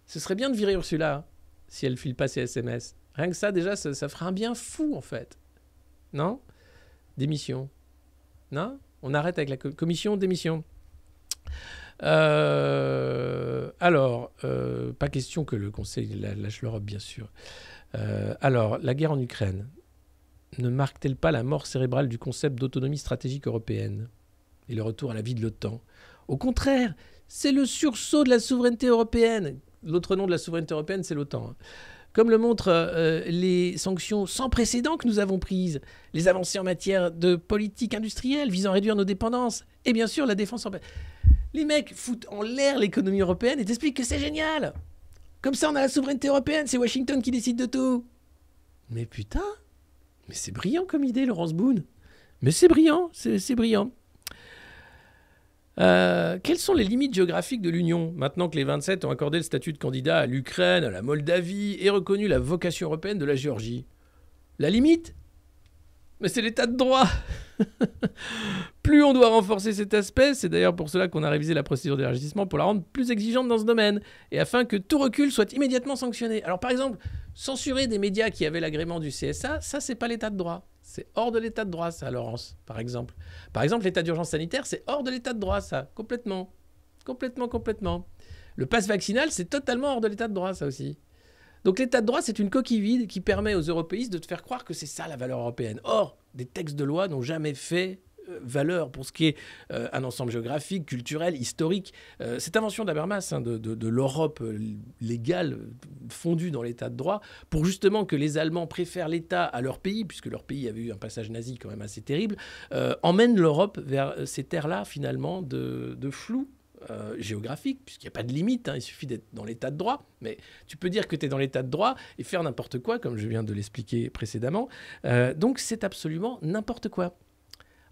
Ce serait bien de virer Ursula, si elle file pas ses SMS. Rien que ça, déjà, ça ferait un bien fou, en fait. Non? Démission. Non? On arrête avec la commission démission. Alors, pas question que le Conseil lâche l'Europe, bien sûr. Alors, la guerre en Ukraine ne marque-t-elle pas la mort cérébrale du concept d'autonomie stratégique européenne et le retour à la vie de l'OTAN? Au contraire, c'est le sursaut de la souveraineté européenne. L'autre nom de la souveraineté européenne, c'est l'OTAN. Comme le montrent les sanctions sans précédent que nous avons prises, les avancées en matière de politique industrielle visant à réduire nos dépendances, et bien sûr la défense européenne. Les mecs foutent en l'air l'économie européenne et t'expliquent que c'est génial. Comme ça, on a la souveraineté européenne, c'est Washington qui décide de tout. Mais putain, mais c'est brillant comme idée, Laurence Boone. Mais c'est brillant, c'est brillant. Quelles sont les limites géographiques de l'Union, maintenant que les 27 ont accordé le statut de candidat à l'Ukraine, à la Moldavie et reconnu la vocation européenne de la Géorgie? La limite? Mais c'est l'état de droit. Plus on doit renforcer cet aspect, c'est d'ailleurs pour cela qu'on a révisé la procédure d'élargissement pour la rendre plus exigeante dans ce domaine, et afin que tout recul soit immédiatement sanctionné. Alors par exemple, censurer des médias qui avaient l'agrément du CSA, ça c'est pas l'état de droit. C'est hors de l'état de droit, ça, Laurence, par exemple. Par exemple, l'état d'urgence sanitaire, c'est hors de l'état de droit, ça, complètement. Complètement. Le pass vaccinal, c'est totalement hors de l'état de droit, ça aussi. Donc l'état de droit, c'est une coquille vide qui permet aux européistes de te faire croire que c'est ça la valeur européenne. Or, des textes de loi n'ont jamais fait valeur pour ce qui est un ensemble géographique, culturel, historique. Cette invention d'Habermas de l'Europe légale fondue dans l'état de droit, pour justement que les Allemands préfèrent l'État à leur pays, puisque leur pays avait eu un passage nazi quand même assez terrible, emmène l'Europe vers ces terres-là finalement de flou géographique, puisqu'il n'y a pas de limite, il suffit d'être dans l'état de droit, mais tu peux dire que tu es dans l'état de droit et faire n'importe quoi, comme je viens de l'expliquer précédemment. Donc c'est absolument n'importe quoi.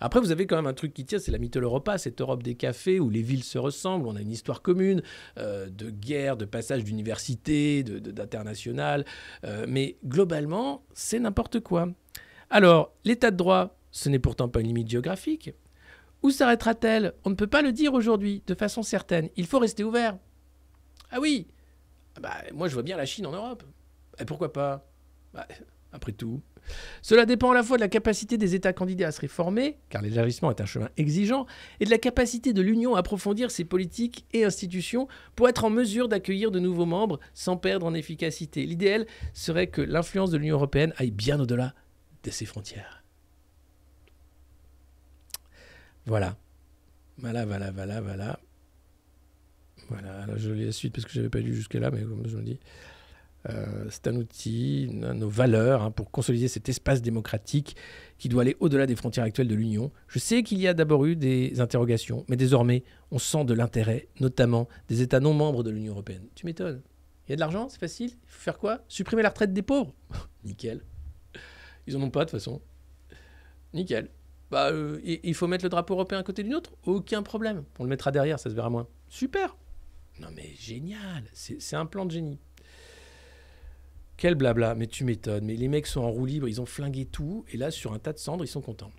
Après, vous avez quand même un truc qui tient, c'est la Mitteleuropa, cette Europe des cafés où les villes se ressemblent, on a une histoire commune, de guerre, de passage d'université, d'international, mais globalement, c'est n'importe quoi. Alors, l'état de droit, ce n'est pourtant pas une limite géographique. Où s'arrêtera-t-elle? On ne peut pas le dire aujourd'hui, de façon certaine. Il faut rester ouvert. Ah oui, moi je vois bien la Chine en Europe. Et pourquoi pas? Après tout. Cela dépend à la fois de la capacité des États candidats à se réformer, car l'élargissement est un chemin exigeant, et de la capacité de l'Union à approfondir ses politiques et institutions pour être en mesure d'accueillir de nouveaux membres sans perdre en efficacité. L'idéal serait que l'influence de l'Union européenne aille bien au-delà de ses frontières. Voilà. Voilà. Voilà, alors je lis la suite parce que je n'avais pas lu jusque-là, mais comme je le dis, c'est un outil, nos valeurs, pour consolider cet espace démocratique qui doit aller au-delà des frontières actuelles de l'Union. Je sais qu'il y a d'abord eu des interrogations, mais désormais, on sent de l'intérêt, notamment des États non membres de l'Union européenne. Tu m'étonnes. Il y a de l'argent, c'est facile. Il faut faire quoi? Supprimer la retraite des pauvres? Nickel. Ils n'en ont pas de toute façon. Nickel. Il faut mettre le drapeau européen à côté d'une autre? Aucun problème. On le mettra derrière, ça se verra moins. Super. Non mais génial. C'est un plan de génie. Quel blabla. Mais tu m'étonnes. Mais les mecs sont en roue libre, ils ont flingué tout. Et là, sur un tas de cendres, ils sont contents.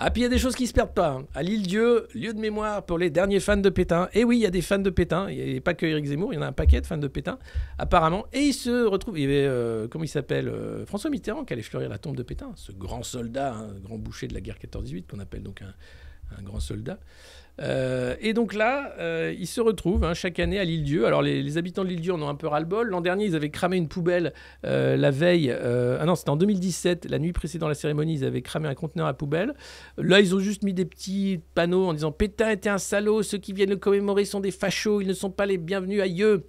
Ah, puis il y a des choses qui ne se perdent pas. À l'Île-Dieu, lieu de mémoire pour les derniers fans de Pétain. Et oui, il y a des fans de Pétain. Il n'y a pas que Éric Zemmour, il y en a un paquet de fans de Pétain, apparemment. Et ils se retrouvent. Il y avait, comment il s'appelle, François Mitterrand qui allait fleurir la tombe de Pétain. Ce grand soldat, grand boucher de la guerre 14-18, qu'on appelle donc un grand soldat. Et donc là, ils se retrouvent chaque année à l'Île-Dieu. Alors les habitants de l'Île-Dieu en ont un peu ras-le-bol. L'an dernier, ils avaient cramé une poubelle la veille. Ah non, c'était en 2017, la nuit précédant la cérémonie, ils avaient cramé un conteneur à poubelle. Là, ils ont juste mis des petits panneaux en disant « Pétain était un salaud, ceux qui viennent le commémorer sont des fachos, ils ne sont pas les bienvenus, aïeux ».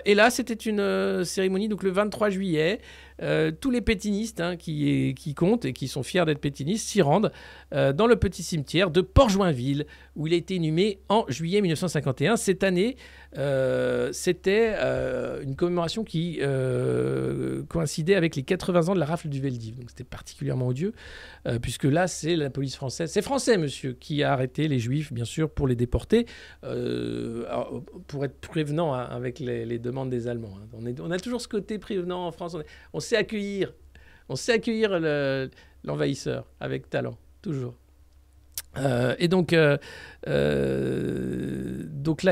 Et là, c'était une cérémonie, donc le 23 juillet. Tous les pétinistes qui comptent et qui sont fiers d'être pétinistes s'y rendent dans le petit cimetière de Port-Joinville, où il a été inhumé en juillet 1951. Cette année, c'était une commémoration qui coïncidait avec les 80 ans de la rafle du Veldiv. Donc c'était particulièrement odieux, puisque là, c'est la police française. C'est français, monsieur, qui a arrêté les Juifs, bien sûr, pour les déporter, pour être prévenant avec les demandes des Allemands. On a toujours ce côté prévenant en France. On sait accueillir l'envahisseur avec talent, toujours. Et donc là,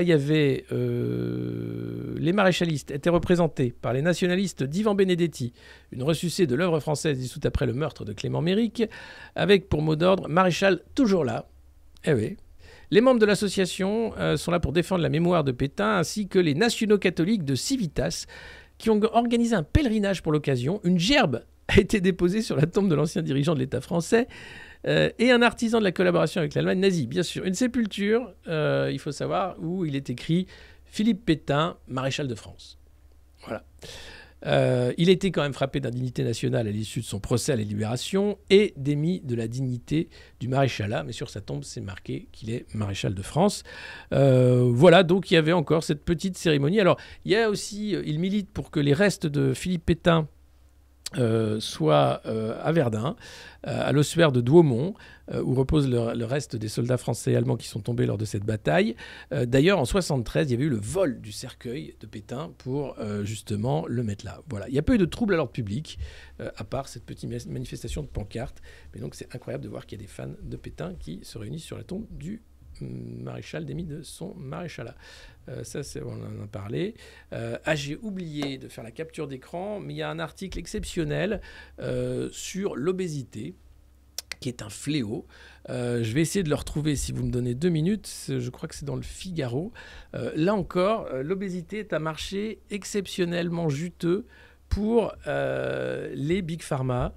il y avait les maréchalistes étaient représentés par les nationalistes d'Ivan Benedetti, une ressucée de l'œuvre française dissoute après le meurtre de Clément Méric, avec pour mot d'ordre Maréchal toujours là. Eh oui. Les membres de l'association sont là pour défendre la mémoire de Pétain, ainsi que les nationaux catholiques de Civitas, qui ont organisé un pèlerinage pour l'occasion. Une gerbe a été déposée sur la tombe de l'ancien dirigeant de l'État français et un artisan de la collaboration avec l'Allemagne nazie. Bien sûr, une sépulture, il faut savoir, où il est écrit « Philippe Pétain, maréchal de France ». Voilà. Il a été quand même frappé d'indignité nationale à l'issue de son procès à la Libération et démis de la dignité du maréchalat, mais sur sa tombe, c'est marqué qu'il est maréchal de France. Voilà, donc il y avait encore cette petite cérémonie. Alors, il y a aussi, il milite pour que les restes de Philippe Pétain soit à Verdun, à l'ossuaire de Douaumont, où repose le reste des soldats français et allemands qui sont tombés lors de cette bataille. D'ailleurs, en 1973, il y avait eu le vol du cercueil de Pétain pour justement le mettre là. Voilà. Il n'y a pas eu de trouble à l'ordre public, à part cette petite manifestation de pancartes. Mais donc, c'est incroyable de voir qu'il y a des fans de Pétain qui se réunissent sur la tombe du maréchal démis de son maréchalat. Ça, on en a parlé. J'ai oublié de faire la capture d'écran, mais il y a un article exceptionnel sur l'obésité qui est un fléau. Je vais essayer de le retrouver si vous me donnez 2 minutes. Je crois que c'est dans le Figaro. Là encore, l'obésité est un marché exceptionnellement juteux pour les big pharma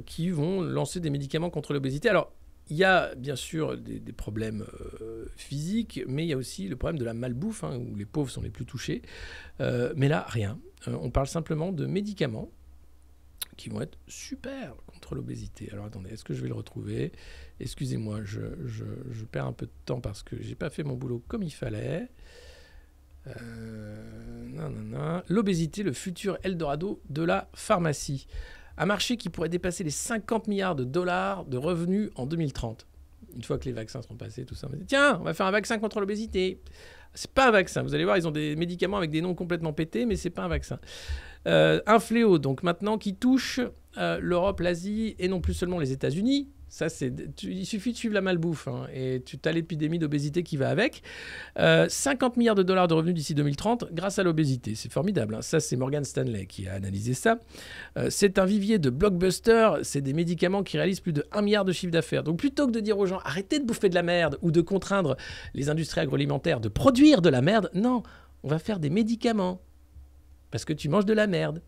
qui vont lancer des médicaments contre l'obésité. Alors, il y a bien sûr des problèmes physiques, mais il y a aussi le problème de la malbouffe, où les pauvres sont les plus touchés. Mais là, rien. On parle simplement de médicaments qui vont être super contre l'obésité. Alors attendez, est-ce que je vais le retrouver ? Excusez-moi, je perds un peu de temps parce que j'ai pas fait mon boulot comme il fallait. L'obésité, le futur Eldorado de la pharmacie. Un marché qui pourrait dépasser les 50 milliards de dollars de revenus en 2030. Une fois que les vaccins seront passés, tout ça, on va dire, tiens, on va faire un vaccin contre l'obésité. C'est pas un vaccin. Vous allez voir, ils ont des médicaments avec des noms complètement pétés, mais c'est pas un vaccin. Un fléau, donc maintenant, qui touche l'Europe, l'Asie et non plus seulement les États-Unis. Ça, il suffit de suivre la malbouffe et tu as l'épidémie d'obésité qui va avec. 50 milliards de dollars de revenus d'ici 2030 grâce à l'obésité. C'est formidable. Ça, c'est Morgan Stanley qui a analysé ça. C'est un vivier de blockbusters. C'est des médicaments qui réalisent plus de 1 milliard de chiffre d'affaires. Donc, plutôt que de dire aux gens, arrêtez de bouffer de la merde ou de contraindre les industries agroalimentaires de produire de la merde, non, on va faire des médicaments parce que tu manges de la merde.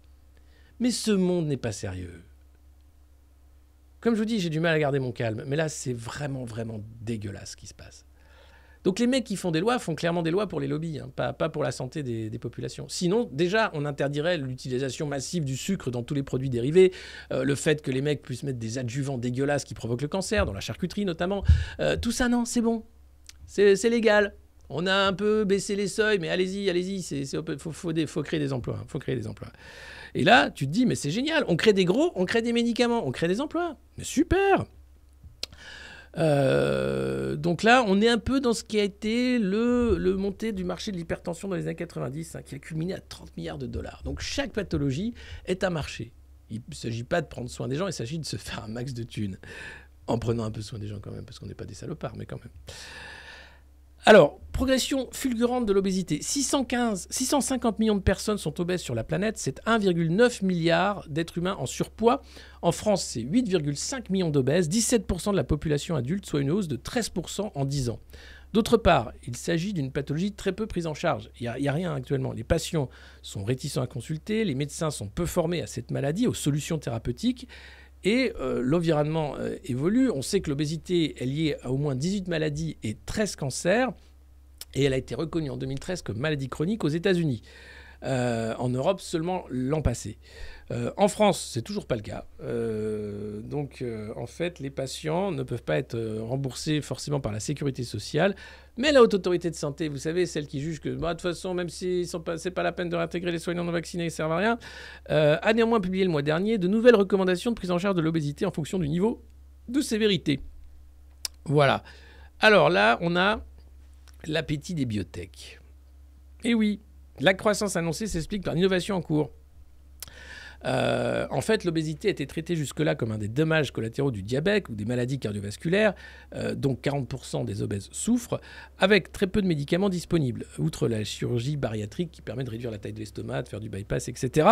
Mais ce monde n'est pas sérieux. Comme je vous dis, j'ai du mal à garder mon calme. Mais là, c'est vraiment, vraiment dégueulasse ce qui se passe. Donc les mecs qui font des lois font clairement des lois pour les lobbies, pas pour la santé des populations. Sinon, déjà, on interdirait l'utilisation massive du sucre dans tous les produits dérivés, le fait que les mecs puissent mettre des adjuvants dégueulasses qui provoquent le cancer, dans la charcuterie notamment. Tout ça, non, c'est bon. C'est légal. On a un peu baissé les seuils, mais allez-y. Faut créer des emplois. Et là, tu te dis, mais c'est génial, on crée des gros, on crée des médicaments, on crée des emplois. Mais super. Donc là, on est un peu dans ce qui a été le montée du marché de l'hypertension dans les années 90, qui a culminé à 30 milliards de dollars. Donc chaque pathologie est un marché. Il ne s'agit pas de prendre soin des gens, il s'agit de se faire un max de thunes. En prenant un peu soin des gens quand même, parce qu'on n'est pas des salopards, mais quand même. Alors, progression fulgurante de l'obésité. 650 millions de personnes sont obèses sur la planète. C'est 1,9 milliard d'êtres humains en surpoids. En France, c'est 8,5 millions d'obèses, 17% de la population adulte, soit une hausse de 13% en 10 ans. D'autre part, il s'agit d'une pathologie très peu prise en charge. Il n'y a rien actuellement. Les patients sont réticents à consulter, les médecins sont peu formés à cette maladie, aux solutions thérapeutiques. Et l'environnement évolue. On sait que l'obésité est liée à au moins 18 maladies et 13 cancers. Et elle a été reconnue en 2013 comme maladie chronique aux États-Unis. En Europe, seulement l'an passé. En France, c'est toujours pas le cas. Donc, en fait, les patients ne peuvent pas être remboursés forcément par la sécurité sociale. Mais la Haute Autorité de Santé, vous savez, celle qui juge que, de toute façon, même si c'est pas la peine de réintégrer les soignants non vaccinés, ils ne servent à rien, a néanmoins publié le mois dernier de nouvelles recommandations de prise en charge de l'obésité en fonction du niveau de sévérité. Voilà. Alors là, on a l'appétit des biotech. Et oui, la croissance annoncée s'explique par l'innovation en cours. En fait, l'obésité a été traitée jusque-là comme un des dommages collatéraux du diabète ou des maladies cardiovasculaires, dont 40% des obèses souffrent, avec très peu de médicaments disponibles, outre la chirurgie bariatrique qui permet de réduire la taille de l'estomac, de faire du bypass, etc.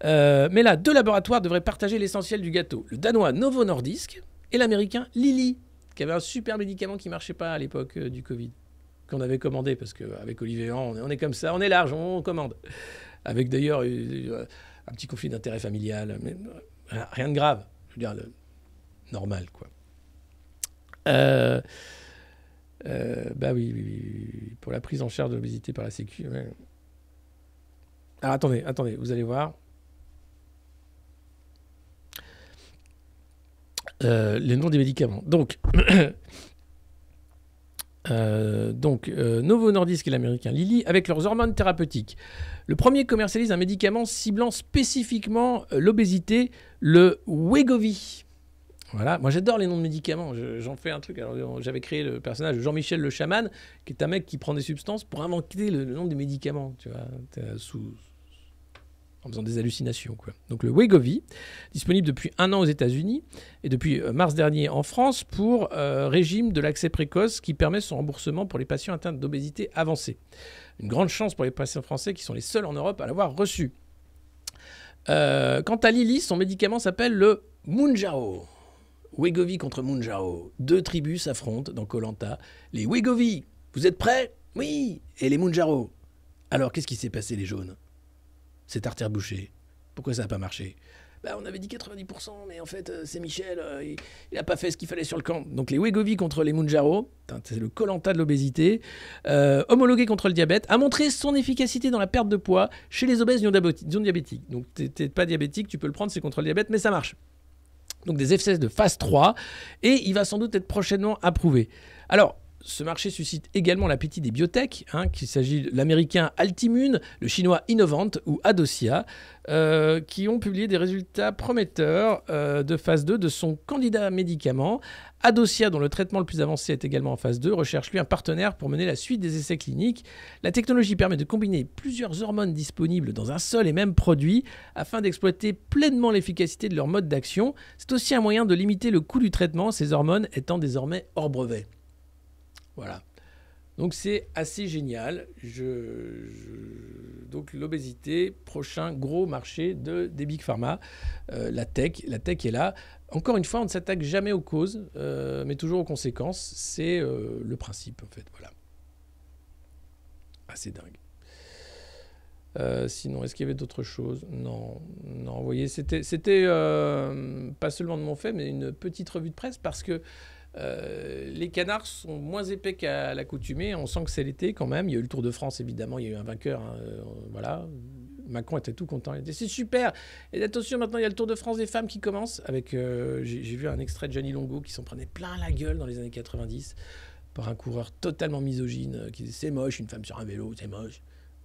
Mais là, 2 laboratoires devraient partager l'essentiel du gâteau. Le danois Novo Nordisk et l'américain Lilly, qui avait un super médicament qui ne marchait pas à l'époque du Covid, qu'on avait commandé, parce qu'avec Olivier Véran, on est comme ça, on est large, on commande. Avec d'ailleurs un petit conflit d'intérêt familial, mais rien de grave, je veux dire, normal, quoi. Bah oui, pour la prise en charge de l'obésité par la Sécu. Ouais. Alors attendez, vous allez voir. Le nom des médicaments. Donc, Novo Nordisk et l'américain Lilly avec leurs hormones thérapeutiques. Le premier commercialise un médicament ciblant spécifiquement l'obésité, le Wegovy. Voilà, moi j'adore les noms de médicaments, j'en fais un truc. Alors, j'avais créé le personnage de Jean-Michel le chaman, qui est un mec qui prend des substances pour inventer le nom des médicaments, tu vois, en faisant des hallucinations, quoi. Donc le Wegovy, disponible depuis 1 an aux États-Unis et depuis mars dernier en France pour régime de l'accès précoce qui permet son remboursement pour les patients atteints d'obésité avancée. Une grande chance pour les patients français qui sont les seuls en Europe à l'avoir reçu. Quant à Lilly, son médicament s'appelle le Mounjaro. Wegovy contre Mounjaro. 2 tribus s'affrontent dans Koh-Lanta. Les Wegovy, vous êtes prêts? Oui. Et les Mounjaro. Alors, qu'est-ce qui s'est passé, les jaunes? Cette artère bouchée. Pourquoi ça n'a pas marché? On avait dit 90%, mais en fait, c'est Michel, il n'a pas fait ce qu'il fallait sur le camp. Donc les Wegovy contre les Mounjaro, c'est le Koh-Lanta de l'obésité, homologué contre le diabète, a montré son efficacité dans la perte de poids chez les obèses non diabétiques. Donc t'es pas diabétique, tu peux le prendre, c'est contre le diabète, mais ça marche. Donc des essais de phase 3, et il va sans doute être prochainement approuvé. Alors, ce marché suscite également l'appétit des biotech, qu'il s'agit de l'américain Altimmune, le chinois Innovent ou Adocia, qui ont publié des résultats prometteurs de phase 2 de son candidat médicament. Adocia, dont le traitement le plus avancé est également en phase 2, recherche lui un partenaire pour mener la suite des essais cliniques. La technologie permet de combiner plusieurs hormones disponibles dans un seul et même produit afin d'exploiter pleinement l'efficacité de leur mode d'action. C'est aussi un moyen de limiter le coût du traitement, ces hormones étant désormais hors brevet. Voilà. Donc c'est assez génial. Donc l'obésité, prochain gros marché des Big Pharma. La tech est là. Encore une fois, on ne s'attaque jamais aux causes, mais toujours aux conséquences. C'est le principe, en fait. Voilà. Assez dingue. Sinon, est-ce qu'il y avait d'autres choses? Non. Vous voyez, c'était pas seulement de mon fait, mais une petite revue de presse parce que les canards sont moins épais qu'à l'accoutumée. On sent que c'est l'été quand même. Il y a eu le Tour de France, évidemment. Il y a eu un vainqueur. Voilà. Macron était tout content. Il était c'est super. Et attention, maintenant, il y a le Tour de France des femmes qui commence. Avec, j'ai vu un extrait de Gianni Longo qui s'en prenait plein la gueule dans les années 90 par un coureur totalement misogyne qui disait c'est moche, une femme sur un vélo, c'est moche.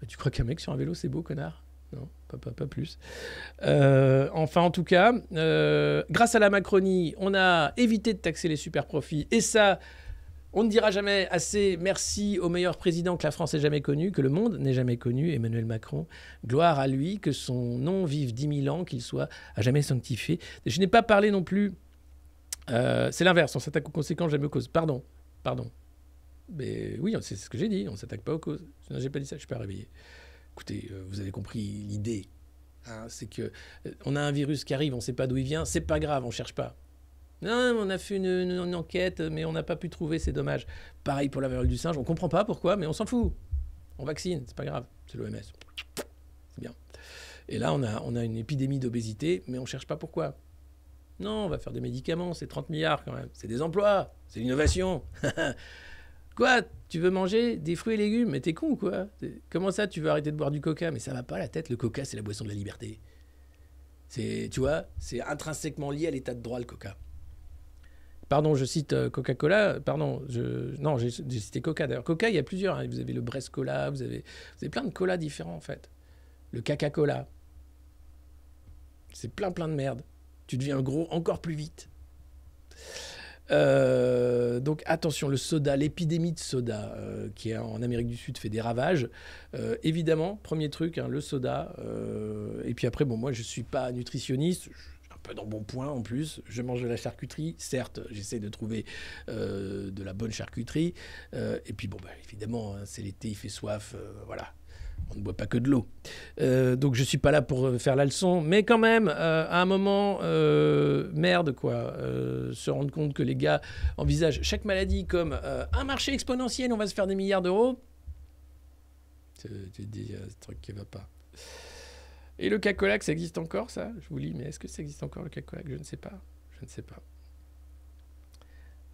Tu crois qu'un mec sur un vélo, c'est beau, connard? Non, pas plus. Enfin, en tout cas, grâce à la Macronie, on a évité de taxer les super profits. Et ça, on ne dira jamais assez merci au meilleur président que la France ait jamais connu, que le monde n'ait jamais connu, Emmanuel Macron. Gloire à lui, que son nom vive 10 000 ans, qu'il soit à jamais sanctifié. Je n'ai pas parlé non plus... c'est l'inverse, on s'attaque aux conséquences, jamais aux causes. Pardon. Mais oui, c'est ce que j'ai dit, on ne s'attaque pas aux causes. Non, j'ai pas dit ça, je ne suis pas réveillé. Écoutez, vous avez compris l'idée. C'est qu'on a un virus qui arrive, on ne sait pas d'où il vient, c'est pas grave, on ne cherche pas. Non, on a fait une enquête, mais on n'a pas pu trouver, c'est dommage. Pareil pour la variole du singe, on ne comprend pas pourquoi, mais on s'en fout. On vaccine, c'est pas grave, c'est l'OMS. C'est bien. Et là, on a une épidémie d'obésité, mais on ne cherche pas pourquoi. Non, on va faire des médicaments, c'est 30 milliards quand même. C'est des emplois, c'est l'innovation. Quoi? Tu veux manger des fruits et légumes? Mais t'es con ou quoi? Comment ça, tu veux arrêter de boire du coca? Mais ça va pas la tête, le coca, c'est la boisson de la liberté. Tu vois, c'est intrinsèquement lié à l'état de droit, le coca. Pardon, je cite Coca-Cola. Pardon, non, j'ai cité Coca. D'ailleurs, Coca, il y a plusieurs. Vous avez le Brest Cola, vous avez plein de colas différents, en fait. Le Caca-Cola. C'est plein de merde. Tu deviens gros encore plus vite. Donc attention, le soda, l'épidémie de soda qui en Amérique du Sud fait des ravages. Évidemment, premier truc, le soda. Et puis après, bon, moi je suis pas nutritionniste, je suis un peu dans Bon Point en plus. Je mange de la charcuterie, certes, j'essaie de trouver de la bonne charcuterie. Et puis bon, évidemment, c'est l'été, il fait soif, voilà. On ne boit pas que de l'eau. Donc je ne suis pas là pour faire la leçon, mais quand même, à un moment, merde, quoi. Se rendre compte que les gars envisagent chaque maladie comme un marché exponentiel, on va se faire des milliards d'euros. Tu dis, ce truc qui ne va pas. Et le Coca-Cola, ça existe encore, ça? Je vous lis, mais est-ce que ça existe encore, le Coca-Cola? Je ne sais pas. Je ne sais pas.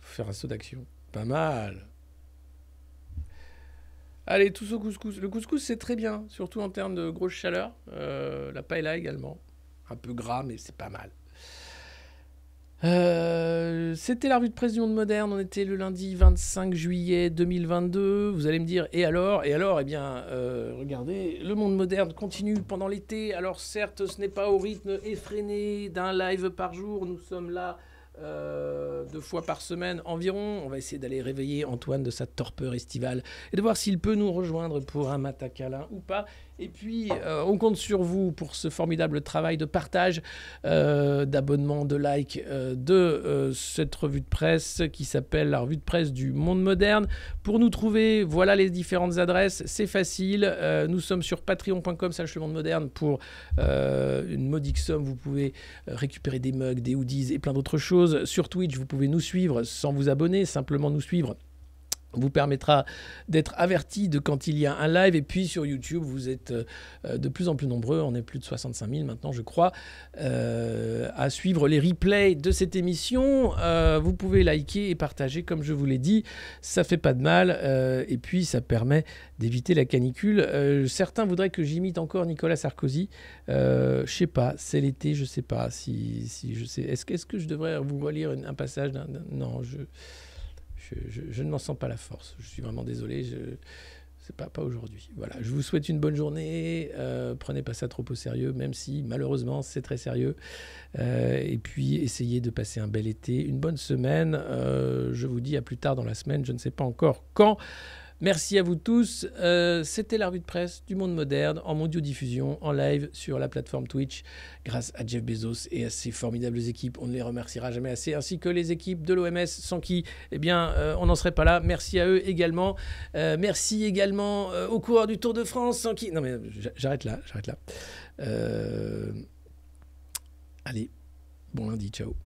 Faut faire un saut d'action. Pas mal. Allez, tous au couscous. Le couscous, c'est très bien, surtout en termes de grosse chaleur. La paella également. Un peu gras, mais c'est pas mal. C'était la revue de presse du Monde Moderne. On était le lundi 25 juillet 2022. Vous allez me dire, et alors? Eh bien, regardez, le Monde Moderne continue pendant l'été. Alors certes, ce n'est pas au rythme effréné d'un live par jour. Nous sommes là 2 fois par semaine environ. On va essayer d'aller réveiller Antoine de sa torpeur estivale et de voir s'il peut nous rejoindre pour un matacalin ou pas. Et puis, on compte sur vous pour ce formidable travail de partage, d'abonnement, de like de cette revue de presse qui s'appelle la revue de presse du Monde Moderne. Pour nous trouver, voilà les différentes adresses. C'est facile. Nous sommes sur patreon.com/le Monde Moderne pour une modique somme. Vous pouvez récupérer des mugs, des hoodies et plein d'autres choses. chose, sur Twitch, vous pouvez nous suivre sans vous abonner, simplement nous suivre vous permettra d'être averti de quand il y a un live. Et puis sur YouTube, vous êtes de plus en plus nombreux, on est plus de 65 000 maintenant je crois, à suivre les replays de cette émission. Vous pouvez liker et partager comme je vous l'ai dit, ça fait pas de mal, et puis ça permet d'éviter la canicule. Certains voudraient que j'imite encore Nicolas Sarkozy, je sais pas, c'est l'été, je sais pas si je sais. Est-ce que je devrais vous relire un passage non, je ne m'en sens pas la force. Je suis vraiment désolé. C'est pas aujourd'hui. Voilà. Je vous souhaite une bonne journée. Prenez pas ça trop au sérieux, même si malheureusement c'est très sérieux. Et puis essayez de passer un bel été, une bonne semaine. Je vous dis à plus tard dans la semaine. Je ne sais pas encore quand. Merci à vous tous. C'était la revue de presse du monde moderne en mondio-diffusion, en live sur la plateforme Twitch, grâce à Jeff Bezos et à ses formidables équipes. On ne les remerciera jamais assez, ainsi que les équipes de l'OMS, sans qui on n'en serait pas là. Merci à eux également. Merci également aux coureurs du Tour de France, sans qui... Non mais j'arrête là. Allez, bon lundi, ciao.